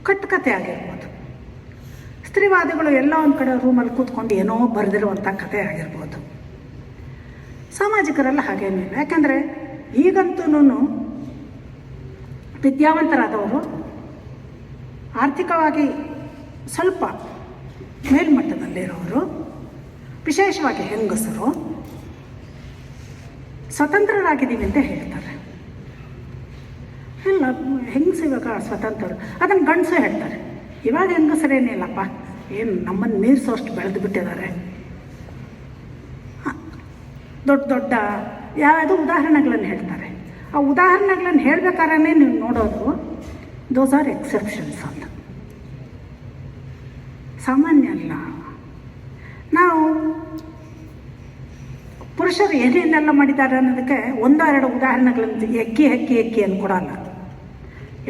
ಕಟ್ಟುಕತೆ ಆಗಿರ್ಬೋದು, ಸ್ತ್ರೀವಾದಿಗಳು ಎಲ್ಲ ಒಂದು ಕಡೆ ರೂಮಲ್ಲಿ ಕೂತ್ಕೊಂಡು ಏನೋ ಬರೆದಿರುವಂಥ ಕಥೆ ಆಗಿರ್ಬೋದು. ಸಾಮಾಜಿಕರೆಲ್ಲ ಹಾಗೇನೂ ಇಲ್ಲ. ಯಾಕಂದರೆ ಈಗಂತೂ ವಿದ್ಯಾವಂತರಾದವರು, ಆರ್ಥಿಕವಾಗಿ ಸ್ವಲ್ಪ ಮೇಲ್ಮಟ್ಟದಲ್ಲಿರೋರು, ವಿಶೇಷವಾಗಿ ಹೆಂಗಸರು ಸ್ವತಂತ್ರರಾಗಿದ್ದೀವಿ ಅಂತ ಹೇಳ್ತಾರೆ. ಇಲ್ಲ, ಹೆಂಗಸು ಇವಾಗ ಸ್ವತಂತ್ರರು, ಅದನ್ನು ಗಂಡಸು ಹೇಳ್ತಾರೆ. ಇವಾಗ ಹೆಂಗಸರೇನಿಲ್ಲಪ್ಪ, ಏನು ನಮ್ಮನ್ನು ಮೀರಿಸೋಷ್ಟು ಬೆಳೆದು ಬಿಟ್ಟಿದ್ದಾರೆ. ದೊಡ್ಡ ದೊಡ್ಡ ಯಾವುದೋ ಉದಾಹರಣೆಗಳನ್ನು ಹೇಳ್ತಾರೆ. ಆ ಉದಾಹರಣೆಗಳನ್ನು ಹೇಳ್ಬೇಕಾದ್ರೆ ನೀವು ನೋಡೋದು ದೋಸ್ ಆರ್ ಎಕ್ಸೆಪ್ಷನ್ಸ್ ಅಂತ, ಸಾಮಾನ್ಯ ಅಲ್ಲ. ನಾವು ಪುರುಷರು ಏನೇನೆಲ್ಲ ಮಾಡಿದ್ದಾರೆ ಅನ್ನೋದಕ್ಕೆ ಒಂದೆರಡು ಉದಾಹರಣೆಗಳನ್ನು ಎಕ್ಕಿ ಅಂತ ಕೊಡಲ್ಲ.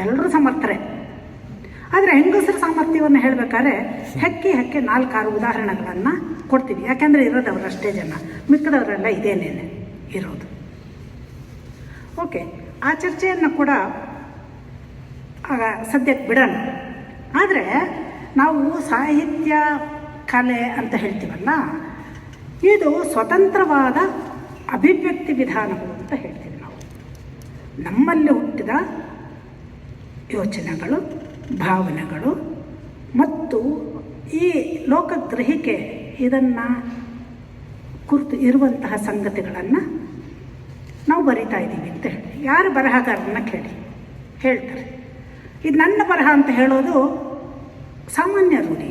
ಎಲ್ಲರೂ ಸಮರ್ಥರೇ. ಆದರೆ ಹೆಂಗಸರ ಸಾಮರ್ಥ್ಯವನ್ನು ಹೇಳಬೇಕಾದ್ರೆ ಹೆಕ್ಕಿ 4-6 ಉದಾಹರಣೆಗಳನ್ನು ಕೊಡ್ತೀವಿ. ಯಾಕೆಂದರೆ ಇರೋದವರು ಅಷ್ಟೇ ಜನ, ಮಿಕ್ಕದವರೆಲ್ಲ ಇದೇನೇನೆ ಇರೋದು. ಓಕೆ, ಆ ಚರ್ಚೆಯನ್ನು ಕೂಡ ಆಗ ಸದ್ಯಕ್ಕೆ ಬಿಡೋಣ. ಆದರೆ ನಾವು ಸಾಹಿತ್ಯ, ಕಲೆ ಅಂತ ಹೇಳ್ತೀವಲ್ಲ, ಇದು ಸ್ವತಂತ್ರವಾದ ಅಭಿವ್ಯಕ್ತಿ ವಿಧಾನಗಳು ಅಂತ ಹೇಳ್ತೀವಿ ನಾವು. ನಮ್ಮಲ್ಲಿ ಹುಟ್ಟಿದ ಯೋಚನೆಗಳು, ಭಾವನೆಗಳು ಮತ್ತು ಈ ಲೋಕಗ್ರಹಿಕೆ, ಇದನ್ನು ಕುರಿತು ಇರುವಂತಹ ಸಂಗತಿಗಳನ್ನು ನಾವು ಬರಿತಾ ಇದ್ದೀವಿ ಅಂತ ಹೇಳಿ. ಯಾರು ಬರಹಗಾರರನ್ನ ಕೇಳಿ ಹೇಳ್ತಾರೆ. ಇದು ನನ್ನ ಬರಹ ಅಂತ ಹೇಳೋದು ಸಾಮಾನ್ಯ ರೂಢಿ.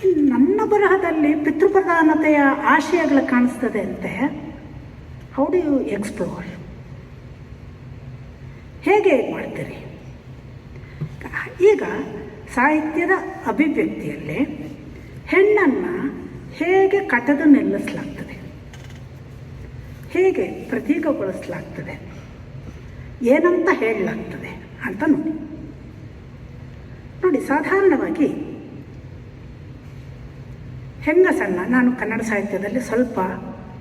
ಇದು ನನ್ನ ಬರಹದಲ್ಲಿ ಪಿತೃಪ್ರಧಾನತೆಯ ಆಶಯಗಳು ಕಾಣಿಸ್ತದೆ ಅಂತೆ. How do you explore? ಹೇಗೆ ಮಾಡ್ತೀರಿ? ಈಗ ಸಾಹಿತ್ಯದ ಅಭಿವ್ಯಕ್ತಿಯಲ್ಲಿ ಹೆಣ್ಣನ್ನು ಹೇಗೆ ಕಟದು ನಿಲ್ಲಿಸಲಾಗ್ತದೆ, ಹೇಗೆ ಪ್ರತೀಕಗೊಳಿಸಲಾಗ್ತದೆ, ಏನಂತ ಹೇಳಲಾಗ್ತದೆ ಅಂತ ನೋಡಿ. ಸಾಧಾರಣವಾಗಿ ಹೆಂಗಸನ್ನು ನಾನು ಕನ್ನಡ ಸಾಹಿತ್ಯದಲ್ಲಿ ಸ್ವಲ್ಪ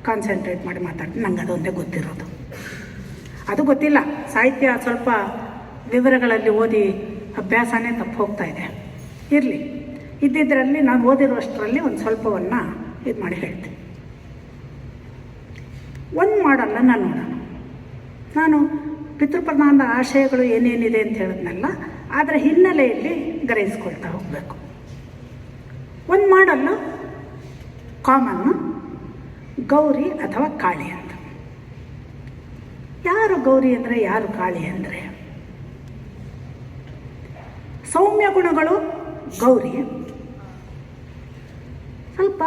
ಕಾನ್ಸಂಟ್ರೇಟ್ ಮಾಡಿ ಮಾತಾಡ್ತೀನಿ. ನಂಗೆ ಅದೊಂದೇ ಗೊತ್ತಿರೋದು. ಅದು ಗೊತ್ತಿಲ್ಲ, ಸಾಹಿತ್ಯ ಸ್ವಲ್ಪ ವಿವರಗಳಲ್ಲಿ ಓದಿ ಅಭ್ಯಾಸನೇ ತಪ್ಪು ಹೋಗ್ತಾ ಇದೆ. ಇರಲಿ, ಇದ್ದಿದ್ದರಲ್ಲಿ ನಾನು ಓದಿರುವಷ್ಟರಲ್ಲಿ ಒಂದು ಸ್ವಲ್ಪವನ್ನು ಇದು ಮಾಡಿ ಹೇಳ್ತೀನಿ. ಒಂದು ಮಾಡಲ್ಲ ನೋಡೋಣ. ನಾನು ಪಿತೃಪ್ರಧಾನದ ಆಶಯಗಳು ಏನೇನಿದೆ ಅಂತ ಹೇಳಿದ್ನಲ್ಲ, ಅದರ ಹಿನ್ನೆಲೆಯಲ್ಲಿ ಗ್ರಹಿಸ್ಕೊಳ್ತಾ ಹೋಗಬೇಕು. ಒಂದು ಮಾಡಲ್ಲ ಕಾಮನ್ನು ಗೌರಿ ಅಥವಾ ಕಾಳಿ ಅಂತ. ಯಾರು ಗೌರಿ ಅಂದರೆ, ಯಾರು ಕಾಳಿ ಅಂದರೆ? ಸೌಮ್ಯ ಗುಣಗಳು ಗೌರಿ, ಸ್ವಲ್ಪ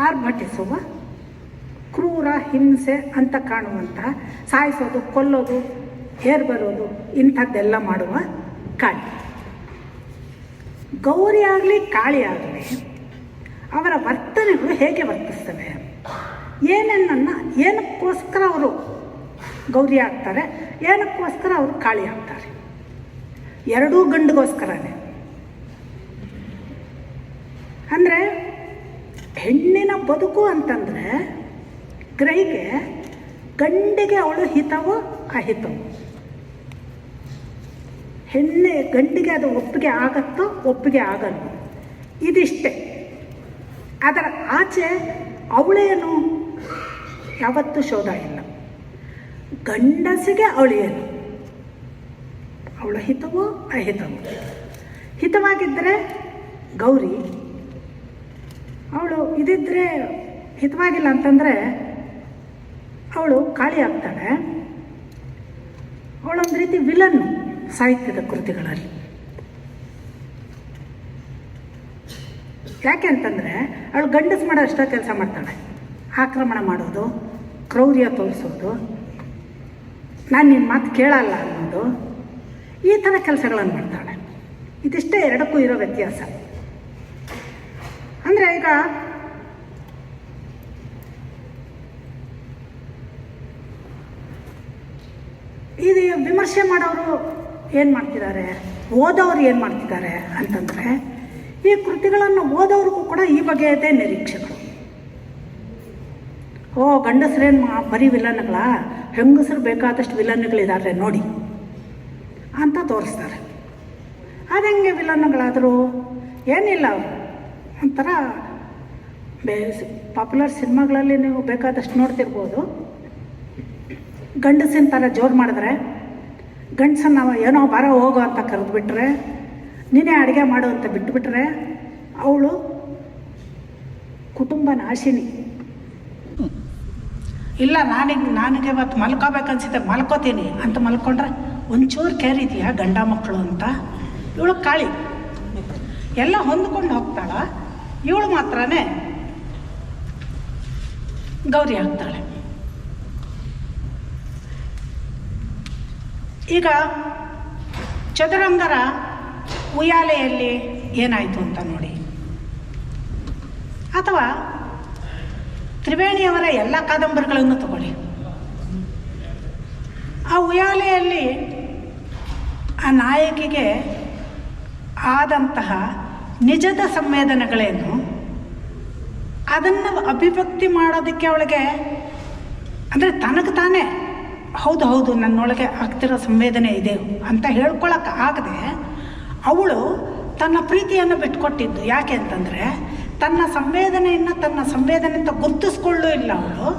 ಆರ್ಭಟಿಸುವ, ಕ್ರೂರ, ಹಿಂಸೆ ಅಂತ ಕಾಣುವಂತಹ, ಸಾಯಿಸೋದು, ಕೊಲ್ಲೋದು, ಏರ್ ಬರೋದು, ಇಂಥದ್ದೆಲ್ಲ ಮಾಡುವ ಕಾಳಿ. ಗೌರಿ ಆಗಲಿ ಕಾಳಿ ಆಗಲಿ ಅವರ ವರ್ತನೆಗಳು ಹೇಗೆ ವರ್ತಿಸ್ತವೆ, ಏನಕ್ಕೋಸ್ಕರ ಅವರು ಗೌರಿ ಆಗ್ತಾರೆ. ಏನಕ್ಕೋಸ್ಕರ ಅವರು ಕಾಳಿ ಆಗ್ತಾರೆ? ಎರಡೂ ಗಂಡಿಗೋಸ್ಕರನೇ. ಅಂದರೆ ಹೆಣ್ಣಿನ ಬದುಕು ಅಂತಂದರೆ ಗ್ರಹಿಕೆ ಗಂಡಿಗೆ ಅವಳು ಹಿತವೋ ಅಹಿತವೋ, ಗಂಡಿಗೆ ಅದು ಒಪ್ಪಿಗೆ ಆಗತ್ತೋ ಒಪ್ಪಿಗೆ ಆಗಲ್ಲ, ಇದಿಷ್ಟೇ. ಅದರ ಆಚೆ ಅವಳೇನು ಯಾವತ್ತೂ ಶೋಧ ಇಲ್ಲ. ಗಂಡಸಿಗೆ ಅವಳೇನು, ಅವಳ ಹಿತವೋ ಅಹಿತವೋ. ಹಿತವಾಗಿದ್ದರೆ ಗೌರಿ, ಅವಳು ಇದಿದ್ದರೆ ಹಿತವಾಗಿಲ್ಲ ಅಂತಂದರೆ ಅವಳು ಕಾಳಿ ಆಗ್ತಾಳೆ. ಅವಳೊಂದು ರೀತಿ ವಿಲನ್ನು ಸಾಹಿತ್ಯದ ಕೃತಿಗಳಲ್ಲಿ. ಯಾಕೆ ಅಂತಂದರೆ ಅವಳು ಗಂಡಸು ಮಾಡೋ ಅಷ್ಟೇ ಕೆಲಸ ಮಾಡ್ತಾಳೆ. ಆಕ್ರಮಣ ಮಾಡೋದು, ಕ್ರೌರ್ಯ ತೋರಿಸೋದು, ನಾನು ನಿನ್ನ ಮಾತು ಕೇಳಲ್ಲ ಅನ್ನೋದು, ಈ ಥರ ಕೆಲಸಗಳನ್ನು ಮಾಡ್ತಾಳೆ. ಇದಿಷ್ಟೇ ಎರಡಕ್ಕೂ ಇರೋ ವ್ಯತ್ಯಾಸ. ಅಂದರೆ ಈಗ ಇದು ವಿಮರ್ಶೆ ಮಾಡೋರು ಏನು ಮಾಡ್ತಿದ್ದಾರೆ, ಓದೋರು ಏನು ಮಾಡ್ತಿದ್ದಾರೆ ಅಂತಂದರೆ, ಈ ಕೃತಿಗಳನ್ನು ಓದೋರಿಗೂ ಕೂಡ ಈ ಬಗೆಯದೇ ನಿರೀಕ್ಷೆಗಳು. ಗಂಡಸರೇನು ಬರೀ ವಿಲನ್ಗಳ, ಹೆಂಗಸರು ಬೇಕಾದಷ್ಟು ವಿಲನ್ಗಳಿದ್ದಾರೆ ನೋಡಿ ಅಂತ ತೋರಿಸ್ತಾರೆ. ಅದಂಗೆ ವಿಲನ್ಗಳಾದರೂ ಏನಿಲ್ಲ, ಅವರು ಒಂಥರ ಪಾಪ್ಯುಲರ್ ಸಿನಿಮಾಗಳಲ್ಲಿ ನೀವು ಬೇಕಾದಷ್ಟು ನೋಡ್ತಿರ್ಬೋದು. ಗಂಡಸಿನ ಥರ ಜೋರು ಮಾಡಿದ್ರೆ, ಗಂಡಸನ್ನ ಏನೋ ಬರೋ ಹೋಗೋ ಅಂತ ಕರೆದುಬಿಟ್ರೆ, ನೀನೇ ಅಡುಗೆ ಮಾಡು ಅಂತ ಬಿಟ್ಟುಬಿಟ್ರೆ ಅವಳು ಕುಟುಂಬ ನಾಶಿನಿ. ಇಲ್ಲ ನನಗೆ ಇವತ್ತು ಮಲ್ಕೋಬೇಕನ್ಸುತ್ತೆ, ಮಲ್ಕೋತೀನಿ ಅಂತ ಮಲ್ಕೊಂಡ್ರೆ ಒಂಚೂರು ಕೇರ್ ಇದೆಯಾ ಗಂಡ ಮಕ್ಕಳು ಅಂತ. ಇವಳು ಕಾಳಿ, ಎಲ್ಲ ಹೊಂದ್ಕೊಂಡು ಹೋಗ್ತಾಳ. ಇವಳು ಮಾತ್ರನೇ ಗೌರಿ ಆಗ್ತಾಳೆ. ಈಗ ಚದುರಂಗರ ಉಯ್ಯಾಲೆಯಲ್ಲಿ ಏನಾಯಿತು ಅಂತ ನೋಡಿ, ಅಥವಾ ತ್ರಿವೇಣಿಯವರ ಎಲ್ಲ ಕಾದಂಬರಿಗಳನ್ನು ತಗೊಳ್ಳಿ. ಆ ಉಯ್ಯಾಲೆಯಲ್ಲಿ ಆ ನಾಯಕಿಗೆ ಆದಂತಹ ನಿಜದ ಸಂವೇದನೆಗಳೇನು, ಅದನ್ನು ಅಭಿವ್ಯಕ್ತಿ ಮಾಡೋದಕ್ಕೆ ಅವಳಿಗೆ, ಅಂದರೆ ತನಗೆ ತಾನೇ ಹೌದು ನನ್ನೊಳಗೆ ಆಗ್ತಿರೋ ಸಂವೇದನೆ ಇದೆ ಅಂತ ಹೇಳ್ಕೊಳಕ್ಕೆ ಆಗದೆ ಅವಳು ತನ್ನ ಪ್ರೀತಿಯನ್ನು ಬಿಟ್ಕೊಟ್ಟಿದ್ದು. ಯಾಕೆ ಅಂತಂದರೆ ತನ್ನ ಸಂವೇದನೆ ಅಂತ ಗುರುತಿಸ್ಕೊಳ್ಳೂ ಇಲ್ಲ ಅವಳು,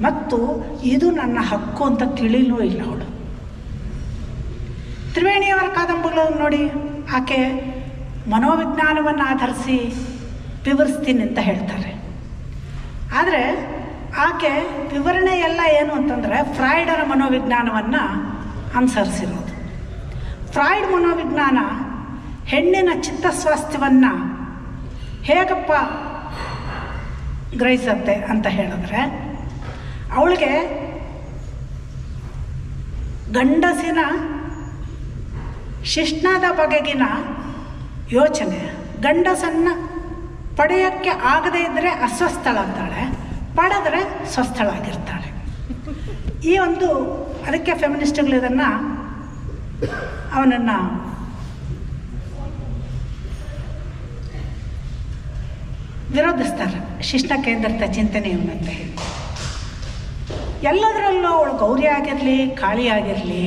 ಮತ್ತು ಇದು ನನ್ನ ಹಕ್ಕು ಅಂತ ತಿಳಿಲೂ ಇಲ್ಲ ಅವಳು. ತ್ರಿವೇಣಿಯವರ ಕಾದಂಬರಿಗಳನ್ನು ನೋಡಿ, ಆಕೆ ಮನೋವಿಜ್ಞಾನವನ್ನು ಆಧರಿಸಿ ವಿವರಿಸ್ತೀನಿ ಅಂತ ಹೇಳ್ತಾರೆ. ಆದರೆ ಆಕೆ ವಿವರಣೆ ಎಲ್ಲ ಏನು ಅಂತಂದರೆ ಫ್ರಾಯ್ಡರ ಮನೋವಿಜ್ಞಾನವನ್ನು ಅನುಸರಿಸಿರೋದು. ಫ್ರಾಯ್ಡ್ ಮನೋವಿಜ್ಞಾನ ಹೆಣ್ಣಿನ ಚಿತ್ತಸ್ವಾಸ್ಥ್ಯವನ್ನು ಹೇಗಪ್ಪ ಗ್ರಹಿಸುತ್ತೆ ಅಂತ ಹೇಳಿದ್ರೆ, ಅವಳಿಗೆ ಗಂಡಸಿನ ಶಿಶ್ನದ ಬಗೆಗಿನ ಯೋಚನೆ, ಗಂಡಸನ್ನು ಪಡೆಯೋಕ್ಕೆ ಆಗದೇ ಇದ್ದರೆ ಅಸ್ವಸ್ಥಳಾಗ್ತಾಳೆ, ಪಡೆದ್ರೆ ಸ್ವಸ್ಥಳಾಗಿರ್ತಾಳೆ. ಈ ಒಂದು ಅದಕ್ಕೆ ಫೆಮಿನಿಸ್ಟ್ಗಳು ಇದನ್ನು ಅವನನ್ನು ವಿರೋಧಿಸ್ತಾರೆ. ಶಿಷ್ಟ ಕೇಂದ್ರಿತ ಚಿಂತನೆ ಇವನಂತ ಹೇಳಿ ಎಲ್ಲದರಲ್ಲೂ ಅವಳು ಗೌರಿ ಆಗಿರಲಿ ಕಾಳಿ ಆಗಿರಲಿ,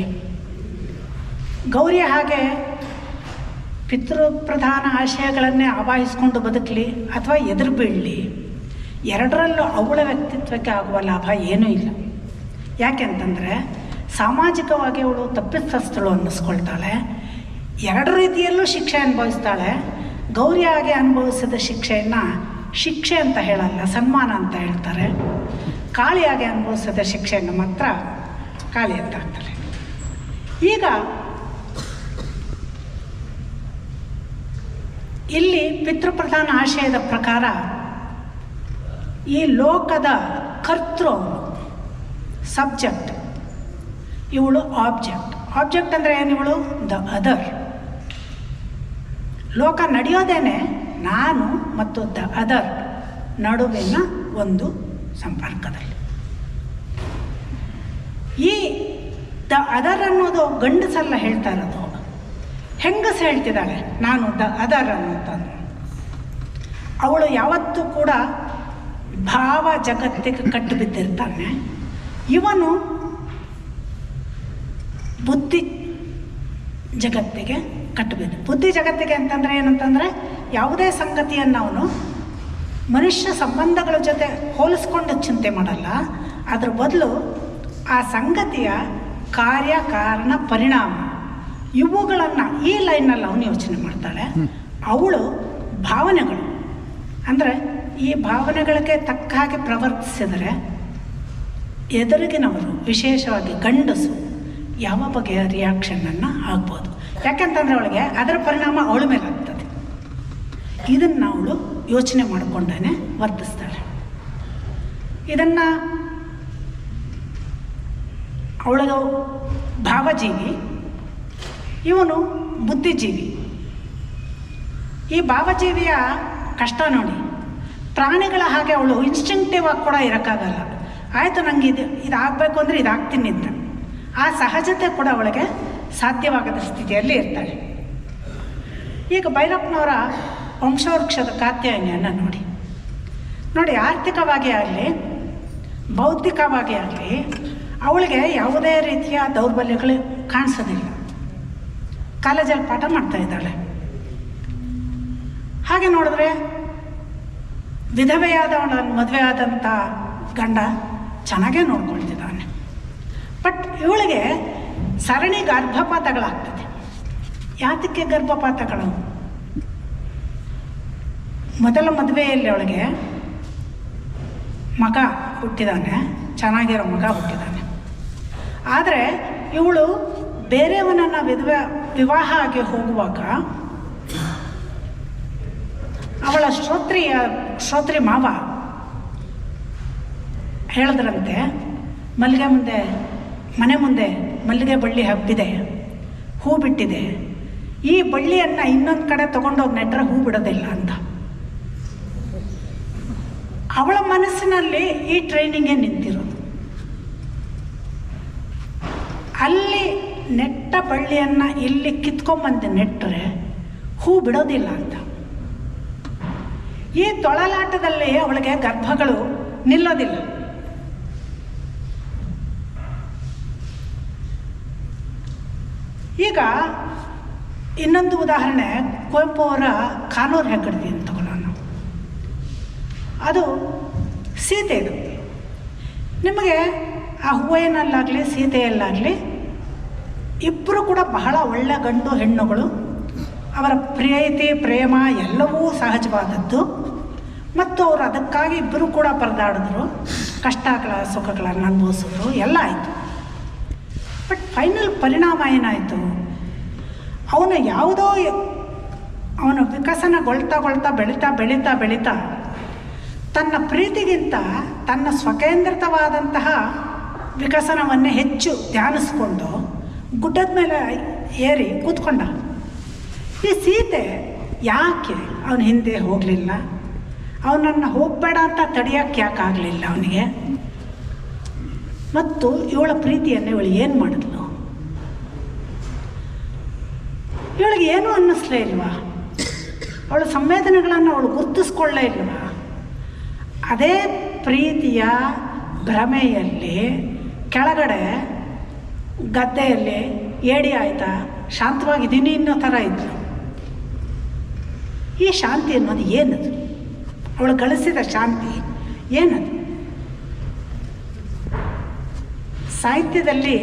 ಗೌರಿ ಹಾಗೆ ಪಿತೃಪ್ರಧಾನ ಆಶಯಗಳನ್ನೇ ಆವಾಹಿಸ್ಕೊಂಡು ಬದುಕಲಿ ಅಥವಾ ಎದುರು ಬೀಳಲಿ, ಎರಡರಲ್ಲೂ ಅವಳ ವ್ಯಕ್ತಿತ್ವಕ್ಕೆ ಆಗುವ ಲಾಭ ಏನೂ ಇಲ್ಲ. ಯಾಕೆಂತಂದರೆ ಸಾಮಾಜಿಕವಾಗಿ ಅವಳು ತಪ್ಪಿತಸ್ಥಳು ಅನ್ನಿಸ್ಕೊಳ್ತಾಳೆ, ಎರಡು ರೀತಿಯಲ್ಲೂ ಶಿಕ್ಷೆ ಅನುಭವಿಸ್ತಾಳೆ. ಗೌರಿಯಾಗಿ ಅನುಭವಿಸಿದ ಶಿಕ್ಷೆಯನ್ನು ಶಿಕ್ಷೆ ಅಂತ ಹೇಳಲ್ಲ, ಸನ್ಮಾನ ಅಂತ ಹೇಳ್ತಾರೆ. ಕಾಳಿಯಾಗಿ ಅನುಭವಿಸಿದ ಶಿಕ್ಷೆಯನ್ನು ಮಾತ್ರ ಕಾಳಿ ಅಂತ ಅಂತಾರೆ. ಈಗ ಇಲ್ಲಿ ಪಿತೃಪ್ರಧಾನ ಆಶಯದ ಪ್ರಕಾರ ಈ ಲೋಕದ ಕರ್ತೃ ಸಬ್ಜೆಕ್ಟ್, ಇವಳು ಆಬ್ಜೆಕ್ಟ್. ಆಬ್ಜೆಕ್ಟ್ ಅಂದರೆ ಏನು? ಇವಳು ದ ಅದರ್. ಲೋಕ ನಡೆಯೋದೇನೆ ನಾನು ಮತ್ತು ದ ಅದರ್ ನಡುವಿನ ಒಂದು ಸಂಪರ್ಕದಲ್ಲಿ. ಈ ದ ಅದರ್ ಅನ್ನೋದು ಗಂಡಸಲ್ಲ ಹೇಳ್ತಾ ಇರೋದು, ಹೆಂಗಸ ಹೇಳ್ತಿದ್ದಾಳೆ ನಾನು ದ ಅದರ್ ಅನ್ನೋಂಥ. ಅವಳು ಯಾವತ್ತೂ ಕೂಡ ಭಾವ ಜಗತ್ತಿಗೆ ಕಟ್ಟು ಬಿದ್ದಿರ್ತಾನೆ, ಇವನು ಬುದ್ಧಿ ಜಗತ್ತಿಗೆ ಕಟ್ಟಬೇಕು. ಬುದ್ಧಿ ಜಗತ್ತಿಗೆ ಅಂತಂದರೆ ಏನಂತಂದರೆ, ಯಾವುದೇ ಸಂಗತಿಯನ್ನು ಅವನು ಮನುಷ್ಯ ಸಂಬಂಧಗಳ ಜೊತೆ ಹೋಲಿಸ್ಕೊಂಡು ಚಿಂತೆ ಮಾಡಲ್ಲ, ಅದರ ಬದಲು ಆ ಸಂಗತಿಯ ಕಾರ್ಯ ಕಾರಣ ಪರಿಣಾಮ ಇವುಗಳನ್ನು ಈ ಲೈನಲ್ಲಿ ಅವನು ಯೋಚನೆ ಮಾಡ್ತಾಳೆ. ಅವಳು ಭಾವನೆಗಳು ಅಂದರೆ ಈ ಭಾವನೆಗಳಿಗೆ ತಕ್ಕ ಹಾಗೆ ಪ್ರವರ್ತಿಸಿದರೆ ಎದುರಿಗಿನವರು, ವಿಶೇಷವಾಗಿ ಗಂಡಸು, ಯಾವ ಬಗೆಯ ರಿಯಾಕ್ಷನನ್ನು ಆಗ್ಬೋದು. ಯಾಕೆಂತಂದರೆ ಅವಳಿಗೆ ಅದರ ಪರಿಣಾಮ ಅವಳ ಮೇಲೆ ಆಗ್ತದೆ. ಇದನ್ನು ಅವಳು ಯೋಚನೆ ಮಾಡಿಕೊಂಡೇ ವರ್ತಿಸ್ತಾಳೆ. ಇದನ್ನು ಅವಳಿಗೆ ಭಾವಜೀವಿ, ಇವನು ಬುದ್ಧಿಜೀವಿ. ಈ ಭಾವಜೀವಿಯ ಕಷ್ಟ ನೋಡಿ, ಪ್ರಾಣಿಗಳ ಹಾಗೆ ಅವಳು ಇನ್ಸ್ಟಿಂಕ್ಟಿವ್ ಆಗಿ ಕೂಡ ಇರೋಕ್ಕಾಗಲ್ಲ. ಆಯಿತು, ನನಗೆ ಇದಾಗಬೇಕು ಅಂದರೆ ಇದಾಗ್ತೀನಿ ಅಂತ ಆ ಸಹಜತೆ ಕೂಡ ಅವಳಿಗೆ ಸಾಧ್ಯವಾಗದ ಸ್ಥಿತಿಯಲ್ಲಿ ಇರ್ತಾಳೆ. ಈಗ ಭೈರಪ್ಪನವರ ವಂಶವೃಕ್ಷದ ಕಾತ್ಯಾಯನಿಯನ್ನು ನೋಡಿ, ಆರ್ಥಿಕವಾಗಿ ಆಗಲಿ ಬೌದ್ಧಿಕವಾಗಿ ಆಗಲಿ ಅವಳಿಗೆ ಯಾವುದೇ ರೀತಿಯ ದೌರ್ಬಲ್ಯಗಳು ಕಾಣಿಸೋದಿಲ್ಲ. ಕಾಲೇಜಲ್ಲಿ ಪಾಠ ಮಾಡ್ತಾ ಇದ್ದಾಳೆ. ಹಾಗೆ ನೋಡಿದ್ರೆ ವಿಧವೆಯಾದವಳನ್ನು ಮದುವೆ ಆದಂಥ ಗಂಡ ಚೆನ್ನಾಗೇ ನೋಡ್ಕೊಳ್ತಿದ್ದಾನೆ. ಬಟ್ ಇವಳಿಗೆ ಸರಣಿ ಗರ್ಭಪಾತಗಳಾಗ್ತದೆ. ಯಾತಕ್ಕೆ ಗರ್ಭಪಾತಗಳು? ಮೊದಲ ಮದುವೆಯಲ್ಲಿ ಅವಳಿಗೆ ಮಗ ಹುಟ್ಟಿದಾನೆ, ಚೆನ್ನಾಗಿರೋ ಮಗ ಹುಟ್ಟಿದಾನೆ. ಆದರೆ ಇವಳು ಬೇರೆಯವನನ್ನು ವಿವಾಹ ಆಗಿ ಹೋಗುವಾಗ ಅವಳ ಶ್ರೋತ್ರಿ ಮಾವ ಹೇಳಿದ್ರಂತೆ, ಮನೆ ಮುಂದೆ ಮಲ್ಲಿಗೆ ಬಳ್ಳಿ ಹಬ್ಬಿದೆ, ಹೂ ಬಿಟ್ಟಿದೆ, ಈ ಬಳ್ಳಿಯನ್ನು ಇನ್ನೊಂದು ಕಡೆ ತೊಗೊಂಡೋಗಿ ನೆಟ್ಟರೆ ಹೂ ಬಿಡೋದಿಲ್ಲ ಅಂತ. ಅವಳ ಮನಸ್ಸಿನಲ್ಲಿ ಈ ಟ್ರೈನಿಂಗೇ ನಿಂತಿರೋದು. ಅಲ್ಲಿ ನೆಟ್ಟ ಬಳ್ಳಿಯನ್ನು ಇಲ್ಲಿ ಕಿತ್ಕೊಂಬಂದು ನೆಟ್ಟರೆ ಹೂ ಬಿಡೋದಿಲ್ಲ ಅಂತ. ಈ ತೊಳಲಾಟದಲ್ಲಿ ಅವಳಿಗೆ ಗರ್ಭಗಳು ನಿಲ್ಲೋದಿಲ್ಲ. ಈಗ ಇನ್ನೊಂದು ಉದಾಹರಣೆ, ಕುವೆಂಪು ಅವರ ಕಾನೂರು ಹೆಗ್ಗಡತಿ ಅಂತ ತಗೊಳ್ಳೋಣ. ಅದು ಸೀತೆದು. ನಿಮಗೆ ಆ ಹೂವಿನಲ್ಲಾಗಲಿ ಸೀತೆಯಲ್ಲಾಗಲಿ ಇಬ್ಬರು ಕೂಡ ಬಹಳ ಒಳ್ಳೆಯ ಗಂಡು ಹೆಣ್ಣುಗಳು. ಅವರ ಪ್ರೀತಿ ಪ್ರೇಮ ಎಲ್ಲವೂ ಸಹಜವಾದದ್ದು. ಮತ್ತು ಅವರು ಅದಕ್ಕಾಗಿ ಇಬ್ಬರು ಕೂಡ ಪರದಾಡಿದ್ರು, ಕಷ್ಟಗಳ ಸುಖಗಳನ್ನು ಅನುಭವಿಸಿದ್ರು, ಎಲ್ಲ ಆಯಿತು. ಬಟ್ ಫೈನಲ್ ಪರಿಣಾಮ ಏನಾಯಿತು? ಅವನು ವಿಕಸನಗೊಳ್ತಾ ಬೆಳೀತಾ ತನ್ನ ಪ್ರೀತಿಗಿಂತ ತನ್ನ ಸ್ವಕೇಂದ್ರಿತವಾದಂತಹ ವಿಕಸನವನ್ನೇ ಹೆಚ್ಚು ಧ್ಯಾನಿಸ್ಕೊಂಡು ಗುಡ್ಡದ ಮೇಲೆ ಏರಿ ಕೂತ್ಕೊಂಡ. ಈ ಸೀತೆ ಯಾಕೆ ಅವನ ಹಿಂದೆ ಹೋಗಲಿಲ್ಲ? ಅವನನ್ನು ಹೋಗಬೇಡ ಅಂತ ತಡೆಯೋಕ್ಕೆ ಯಾಕಾಗಲಿಲ್ಲ ಅವನಿಗೆ? ಮತ್ತು ಇವಳ ಪ್ರೀತಿಯನ್ನು ಇವಳು ಏನು ಮಾಡಿದ್ಲು? ಇವಳಿಗೆ ಏನೂ ಅನ್ನಿಸ್ಲೇ ಇಲ್ವಾ? ಅವಳ ಸಂವೇದನೆಗಳನ್ನು ಅವಳು ಗುರುತಿಸ್ಕೊಳ್ಳೇ ಇಲ್ವಾ? ಅದೇ ಪ್ರೀತಿಯ ಭ್ರಮೆಯಲ್ಲಿ ಕೆಳಗಡೆ ಗದ್ದೆಯಲ್ಲಿ ಏಡಿ ಆಯ್ತಾ ಶಾಂತವಾಗಿದ್ದೀನಿ ಅನ್ನೋ ಥರ ಇದ್ಲು. ಈ ಶಾಂತಿ ಅನ್ನೋದು ಏನದು? ಅವಳು ಗಳಿಸಿದ ಶಾಂತಿ ಏನದು? ಸಾಹಿತ್ಯದಲ್ಲಿ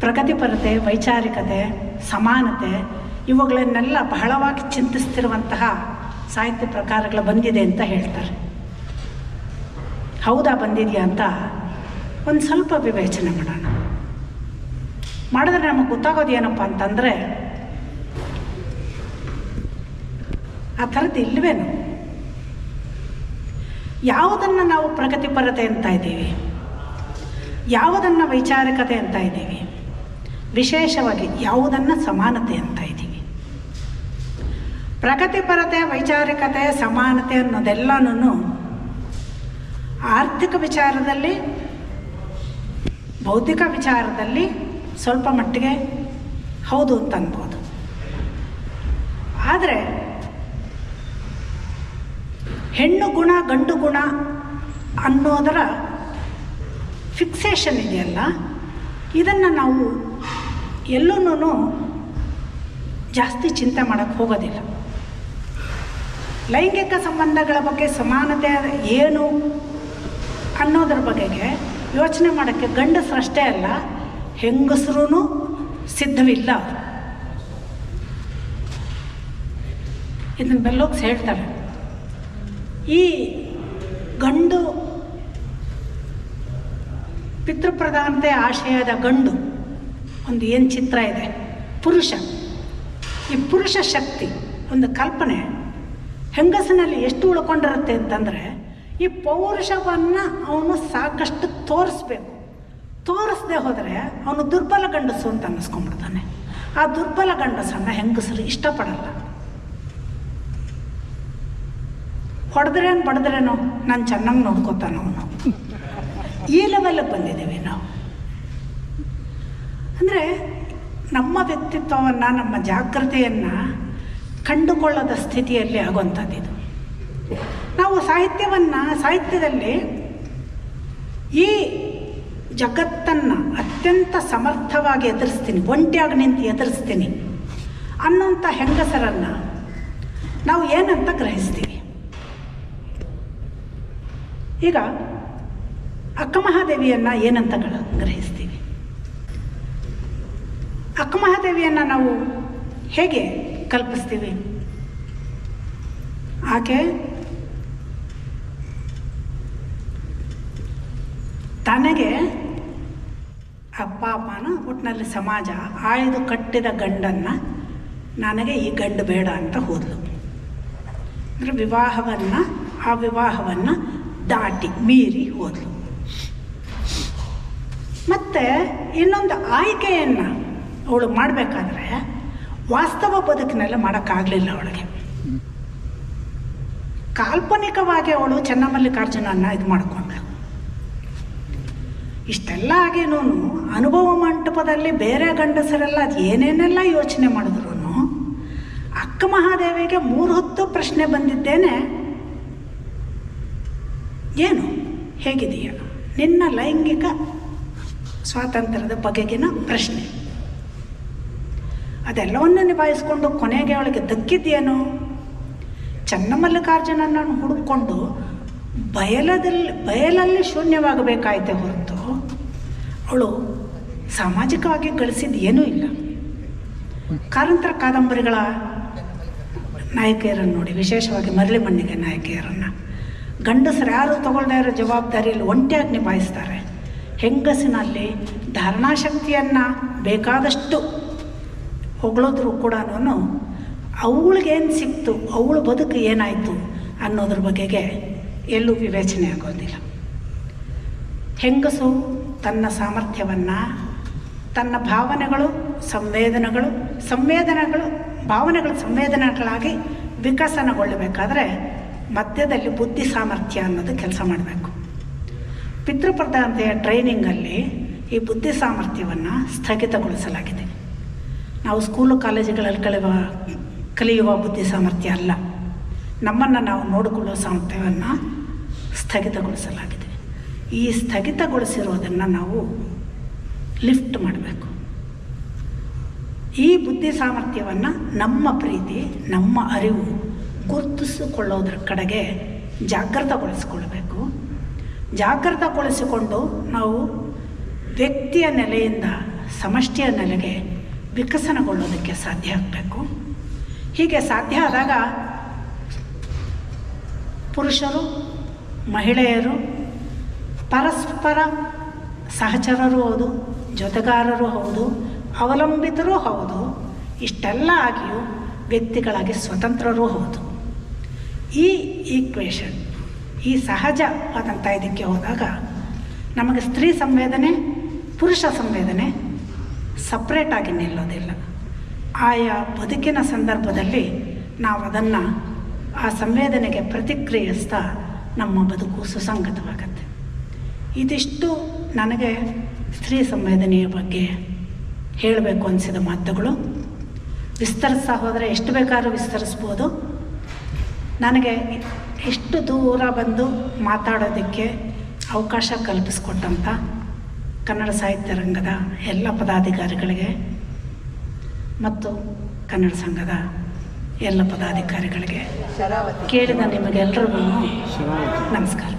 ಪ್ರಗತಿಪರತೆ, ವೈಚಾರಿಕತೆ, ಸಮಾನತೆ ಇವುಗಳನ್ನೆಲ್ಲ ಬಹಳವಾಗಿ ಚಿಂತಿಸ್ತಿರುವಂತಹ ಸಾಹಿತ್ಯ ಪ್ರಕಾರಗಳು ಬಂದಿದೆ ಅಂತ ಹೇಳ್ತಾರೆ. ಹೌದಾ, ಬಂದಿದೆಯಾ ಅಂತ ಒಂದು ಸ್ವಲ್ಪ ವಿವೇಚನೆ ಮಾಡಿದ್ರೆ ನಮಗೆ ಗೊತ್ತಾಗೋದು ಏನಪ್ಪ ಅಂತಂದರೆ, ಆ ಥರದ್ದು ಇಲ್ಲವೇನು? ಯಾವುದನ್ನು ನಾವು ಪ್ರಗತಿಪರತೆ ಅಂತ ಇದ್ದೀವಿ, ಯಾವುದನ್ನು ವೈಚಾರಿಕತೆ ಅಂತ ಇದ್ದೀವಿ, ವಿಶೇಷವಾಗಿ ಯಾವುದನ್ನು ಸಮಾನತೆ ಅಂತ ಇದ್ದೀವಿ. ಪ್ರಗತಿಪರತೆ, ವೈಚಾರಿಕತೆ, ಸಮಾನತೆ ಅನ್ನೋದೆಲ್ಲನೂ ಆರ್ಥಿಕ ವಿಚಾರದಲ್ಲಿ, ಬೌದ್ಧಿಕ ವಿಚಾರದಲ್ಲಿ ಸ್ವಲ್ಪ ಮಟ್ಟಿಗೆ ಹೌದು ಅಂತ ಅನ್ಬೋದು. ಆದರೆ ಹೆಣ್ಣು ಗುಣ ಗಂಡು ಗುಣ ಅನ್ನೋದರ ಫಿಕ್ಸೇಷನ್ ಇದೆಯಲ್ಲ, ಇದನ್ನು ನಾವು ಎಲ್ಲೂ ಜಾಸ್ತಿ ಚಿಂತೆ ಮಾಡೋಕ್ಕೆ ಹೋಗೋದಿಲ್ಲ. ಲೈಂಗಿಕ ಸಂಬಂಧಗಳ ಬಗ್ಗೆ ಸಮಾನತೆ ಏನು ಅನ್ನೋದ್ರ ಬಗೆಗೆ ಯೋಚನೆ ಮಾಡೋಕ್ಕೆ ಗಂಡಸರಷ್ಟೇ ಅಲ್ಲ, ಹೆಂಗಸರೂ ಸಿದ್ಧವಿಲ್ಲ. ಇದನ್ನು ಬೆಲ್ಲೋಕ್ಸ್ ಹೇಳ್ತಾರೆ. ಈ ಗಂಡು ಪಿತೃಪ್ರಧಾನತೆ ಆಶಯದ ಗಂಡು ಒಂದು ಏನು ಚಿತ್ರ ಇದೆ, ಪುರುಷ, ಈ ಪುರುಷ ಶಕ್ತಿ ಒಂದು ಕಲ್ಪನೆ ಹೆಂಗಸಿನಲ್ಲಿ ಎಷ್ಟು ಉಳ್ಕೊಂಡಿರುತ್ತೆ ಅಂತಂದರೆ, ಈ ಪೌರುಷವನ್ನು ಅವನು ಸಾಕಷ್ಟು ತೋರಿಸ್ಬೇಕು. ತೋರಿಸದೆ ಹೋದರೆ ಅವನು ದುರ್ಬಲ ಗಂಡಸು ಅಂತ ಅನ್ನಿಸ್ಕೊಂಡ್ಬಿಡ್ತಾನೆ. ಆ ದುರ್ಬಲ ಗಂಡಸನ್ನು ಹೆಂಗಸರು ಇಷ್ಟಪಡಲ್ಲ. ಹೊಡೆದ್ರೇನು ಬಡಿದ್ರೇನೋ ನಾನು ಚೆನ್ನಾಗಿ ನೋಡ್ಕೋತಾನೆ ಅವನು. ಈ ಲೆವೆಲ್ಗೆ ಬಂದಿದ್ದೀವಿ ನಾವು. ಅಂದರೆ ನಮ್ಮ ವ್ಯಕ್ತಿತ್ವವನ್ನು, ನಮ್ಮ ಜಾಗೃತೆಯನ್ನು ಕಂಡುಕೊಳ್ಳದ ಸ್ಥಿತಿಯಲ್ಲಿ ಆಗುವಂಥದ್ದಿದು. ನಾವು ಸಾಹಿತ್ಯದಲ್ಲಿ ಈ ಜಗತ್ತನ್ನು ಅತ್ಯಂತ ಸಮರ್ಥವಾಗಿ ಎದುರಿಸ್ತೀನಿ, ಒಂಟಿಯಾಗಿ ನಿಂತು ಎದುರಿಸ್ತೀನಿ ಅನ್ನೋಂಥ ಹೆಂಗಸರನ್ನು ನಾವು ಏನಂತ ಗ್ರಹಿಸ್ತೀವಿ. ಈಗ ಅಕ್ಕಮಹಾದೇವಿಯನ್ನು ಏನಂತ ಗ್ರಹಿಸ್ತೀವಿ? ಅಕ್ಕಮಹಾದೇವಿಯನ್ನು ನಾವು ಹೇಗೆ ಕಲ್ಪಿಸ್ತೀವಿ? ಆಕೆ ತನಗೆ ಅಪ್ಪ ಅಮ್ಮನ ಒಟ್ಟಿನಲ್ಲಿ ಸಮಾಜ ಆಯ್ದು ಕಟ್ಟಿದ ಗಂಡನ್ನು ನನಗೆ ಈ ಗಂಡು ಬೇಡ ಅಂತ ಹೋದ್ಲು. ಅಂದರೆ ಆ ವಿವಾಹವನ್ನು ದಾಟಿ ಮೀರಿ ಹೋದ್ಲು. ಮತ್ತು ಇನ್ನೊಂದು ಆಯ್ಕೆಯನ್ನು ಅವಳು ಮಾಡಬೇಕಾದ್ರೆ ವಾಸ್ತವ ಬದುಕಿನೆಲ್ಲ ಮಾಡೋಕ್ಕಾಗಲಿಲ್ಲ ಅವಳಿಗೆ. ಕಾಲ್ಪನಿಕವಾಗಿ ಅವಳು ಚೆನ್ನಮಲ್ಲಿಕಾರ್ಜುನನ್ನು ಇದು ಮಾಡಿಕೊಂಡ್ಳು. ಇಷ್ಟೆಲ್ಲ ಆಗೇನೂ ಅನುಭವ ಮಂಟಪದಲ್ಲಿ ಬೇರೆ ಗಂಡಸರೆಲ್ಲ ಅದು ಏನೇನೆಲ್ಲ ಯೋಚನೆ ಮಾಡಿದ್ರು ಅಕ್ಕ ಮಹಾದೇವಿಗೆ 3 ಹೊತ್ತು ಪ್ರಶ್ನೆ ಬಂದಿದ್ದೇನೆ. ಏನು, ಹೇಗಿದೆಯಾ, ನಿನ್ನ ಲೈಂಗಿಕ ಸ್ವಾತಂತ್ರ್ಯದ ಬಗೆಗಿನ ಪ್ರಶ್ನೆ. ಅದೆಲ್ಲವನ್ನು ನಿಭಾಯಿಸ್ಕೊಂಡು ಕೊನೆಗೆ ಅವಳಿಗೆ ದಕ್ಕಿದ್ದೇನು? ಚೆನ್ನಮಲ್ಲಿಕಾರ್ಜುನನ್ನು ಹುಡುಕೊಂಡು ಬಯಲಲ್ಲಿ ಶೂನ್ಯವಾಗಬೇಕಾಯ್ತೆ ಹೊರತು ಅವಳು ಸಾಮಾಜಿಕವಾಗಿ ಗಳಿಸಿದ್ದು ಏನೂ ಇಲ್ಲ. ಕಾರಂತರ ಕಾದಂಬರಿಗಳ ನಾಯಕಿಯರನ್ನು ನೋಡಿ, ವಿಶೇಷವಾಗಿ ಮರಳಿ ಮಣ್ಣಿಗೆ ನಾಯಕಿಯರನ್ನು ಗಂಡಸರು ಯಾರು ತಗೊಳ್ದೇ ಇರೋ ಜವಾಬ್ದಾರಿಯಲ್ಲಿ ಒಂಟಿಯಾಗಿ ನಿಭಾಯಿಸ್ತಾರೆ. ಹೆಂಗಸಿನಲ್ಲಿ ಧಾರಣಾಶಕ್ತಿಯನ್ನು ಬೇಕಾದಷ್ಟು ಹೊಗಳಿದ್ರು ಕೂಡ ಅವಳಿಗೇನು ಸಿಕ್ತು, ಅವಳ ಬದುಕು ಏನಾಯಿತು ಅನ್ನೋದ್ರ ಬಗೆಗೆ ಎಲ್ಲೂ ವಿವೇಚನೆ ಆಗೋದಿಲ್ಲ. ಹೆಂಗಸು ತನ್ನ ಸಾಮರ್ಥ್ಯವನ್ನು, ತನ್ನ ಭಾವನೆಗಳು ಸಂವೇದನೆಗಳಾಗಿ ವಿಕಸನಗೊಳ್ಳಬೇಕಾದ್ರೆ ಮಧ್ಯದಲ್ಲಿ ಬುದ್ಧಿ ಸಾಮರ್ಥ್ಯ ಅನ್ನೋದು ಕೆಲಸ ಮಾಡಬೇಕು. ಪಿತೃಪ್ರಧಾನತೆಯ ಟ್ರೈನಿಂಗಲ್ಲಿ ಈ ಬುದ್ಧಿ ಸಾಮರ್ಥ್ಯವನ್ನು ಸ್ಥಗಿತಗೊಳಿಸಲಾಗಿದೆ. ನಾವು ಸ್ಕೂಲು ಕಾಲೇಜುಗಳಲ್ಲಿ ಕಲಿಯುವ ಬುದ್ಧಿ ಸಾಮರ್ಥ್ಯ ಅಲ್ಲ, ನಮ್ಮನ್ನು ನಾವು ನೋಡಿಕೊಳ್ಳುವ ಸಾಮರ್ಥ್ಯವನ್ನು ಸ್ಥಗಿತಗೊಳಿಸಲಾಗಿದೆ. ಈ ಸ್ಥಗಿತಗೊಳಿಸಿರೋದನ್ನು ನಾವು ಲಿಫ್ಟ್ ಮಾಡಬೇಕು. ಈ ಬುದ್ಧಿ ಸಾಮರ್ಥ್ಯವನ್ನು ನಮ್ಮ ಪ್ರೀತಿ, ನಮ್ಮ ಅರಿವು ಗುರುತಿಸಿಕೊಳ್ಳೋದ್ರ ಕಡೆಗೆ ಜಾಗೃತಗೊಳಿಸಿಕೊಳ್ಬೇಕು. ಜಾಗೃತಗೊಳಿಸಿಕೊಂಡು ನಾವು ವ್ಯಕ್ತಿಯ ನೆಲೆಯಿಂದ ಸಮಷ್ಟಿಯ ನೆಲೆಗೆ ವಿಕಸನಗೊಳ್ಳೋದಕ್ಕೆ ಸಾಧ್ಯ ಆಗಬೇಕು. ಹೀಗೆ ಸಾಧ್ಯ ಆದಾಗ ಪುರುಷರು, ಮಹಿಳೆಯರು ಪರಸ್ಪರ ಸಹಚರರೂ ಹೌದು, ಜೊತೆಗಾರರೂ ಹೌದು, ಅವಲಂಬಿತರೂ ಹೌದು. ಇಷ್ಟೆಲ್ಲ ಆಗಿಯೂ ವ್ಯಕ್ತಿಗಳಾಗಿ ಸ್ವತಂತ್ರರೂ ಹೌದು. ಈ ಈಕ್ವೇಷನ್, ಈ ಸಹಜವಾದಂಥ ಇದಕ್ಕೆ ಹೋದಾಗ ನಮಗೆ ಸ್ತ್ರೀ ಸಂವೇದನೆ, ಪುರುಷ ಸಂವೇದನೆ ಸಪ್ರೇಟಾಗಿ ನಿಲ್ಲೋದಿಲ್ಲ. ಆಯಾ ಬದುಕಿನ ಸಂದರ್ಭದಲ್ಲಿ ನಾವು ಅದನ್ನು ಆ ಸಂವೇದನೆಗೆ ಪ್ರತಿಕ್ರಿಯಿಸ್ತಾ ನಮ್ಮ ಬದುಕು ಸುಸಂಗತವಾಗತ್ತೆ. ಇದಿಷ್ಟು ನನಗೆ ಸ್ತ್ರೀ ಸಂವೇದನೆಯ ಬಗ್ಗೆ ಹೇಳಬೇಕು ಅನಿಸಿದ ಮಾತುಗಳು. ವಿಸ್ತರಿಸ್ತಾ ಹೋದರೆ ಎಷ್ಟು ಬೇಕಾದ್ರೂ ವಿಸ್ತರಿಸ್ಬೋದು. ನನಗೆ ಎಷ್ಟು ದೂರ ಬಂದು ಮಾತಾಡೋದಕ್ಕೆ ಅವಕಾಶ ಕಲ್ಪಿಸ್ಕೊಟ್ಟಂಥ ಕನ್ನಡ ಸಾಹಿತ್ಯ ರಂಗದ ಎಲ್ಲ ಪದಾಧಿಕಾರಿಗಳಿಗೆ ಮತ್ತು ಕನ್ನಡ ಸಂಘದ ಎಲ್ಲ ಪದಾಧಿಕಾರಿಗಳಿಗೆ ಕೇಳಿದ ನಿಮಗೆಲ್ಲರಿಗೂ ನಮಸ್ಕಾರ.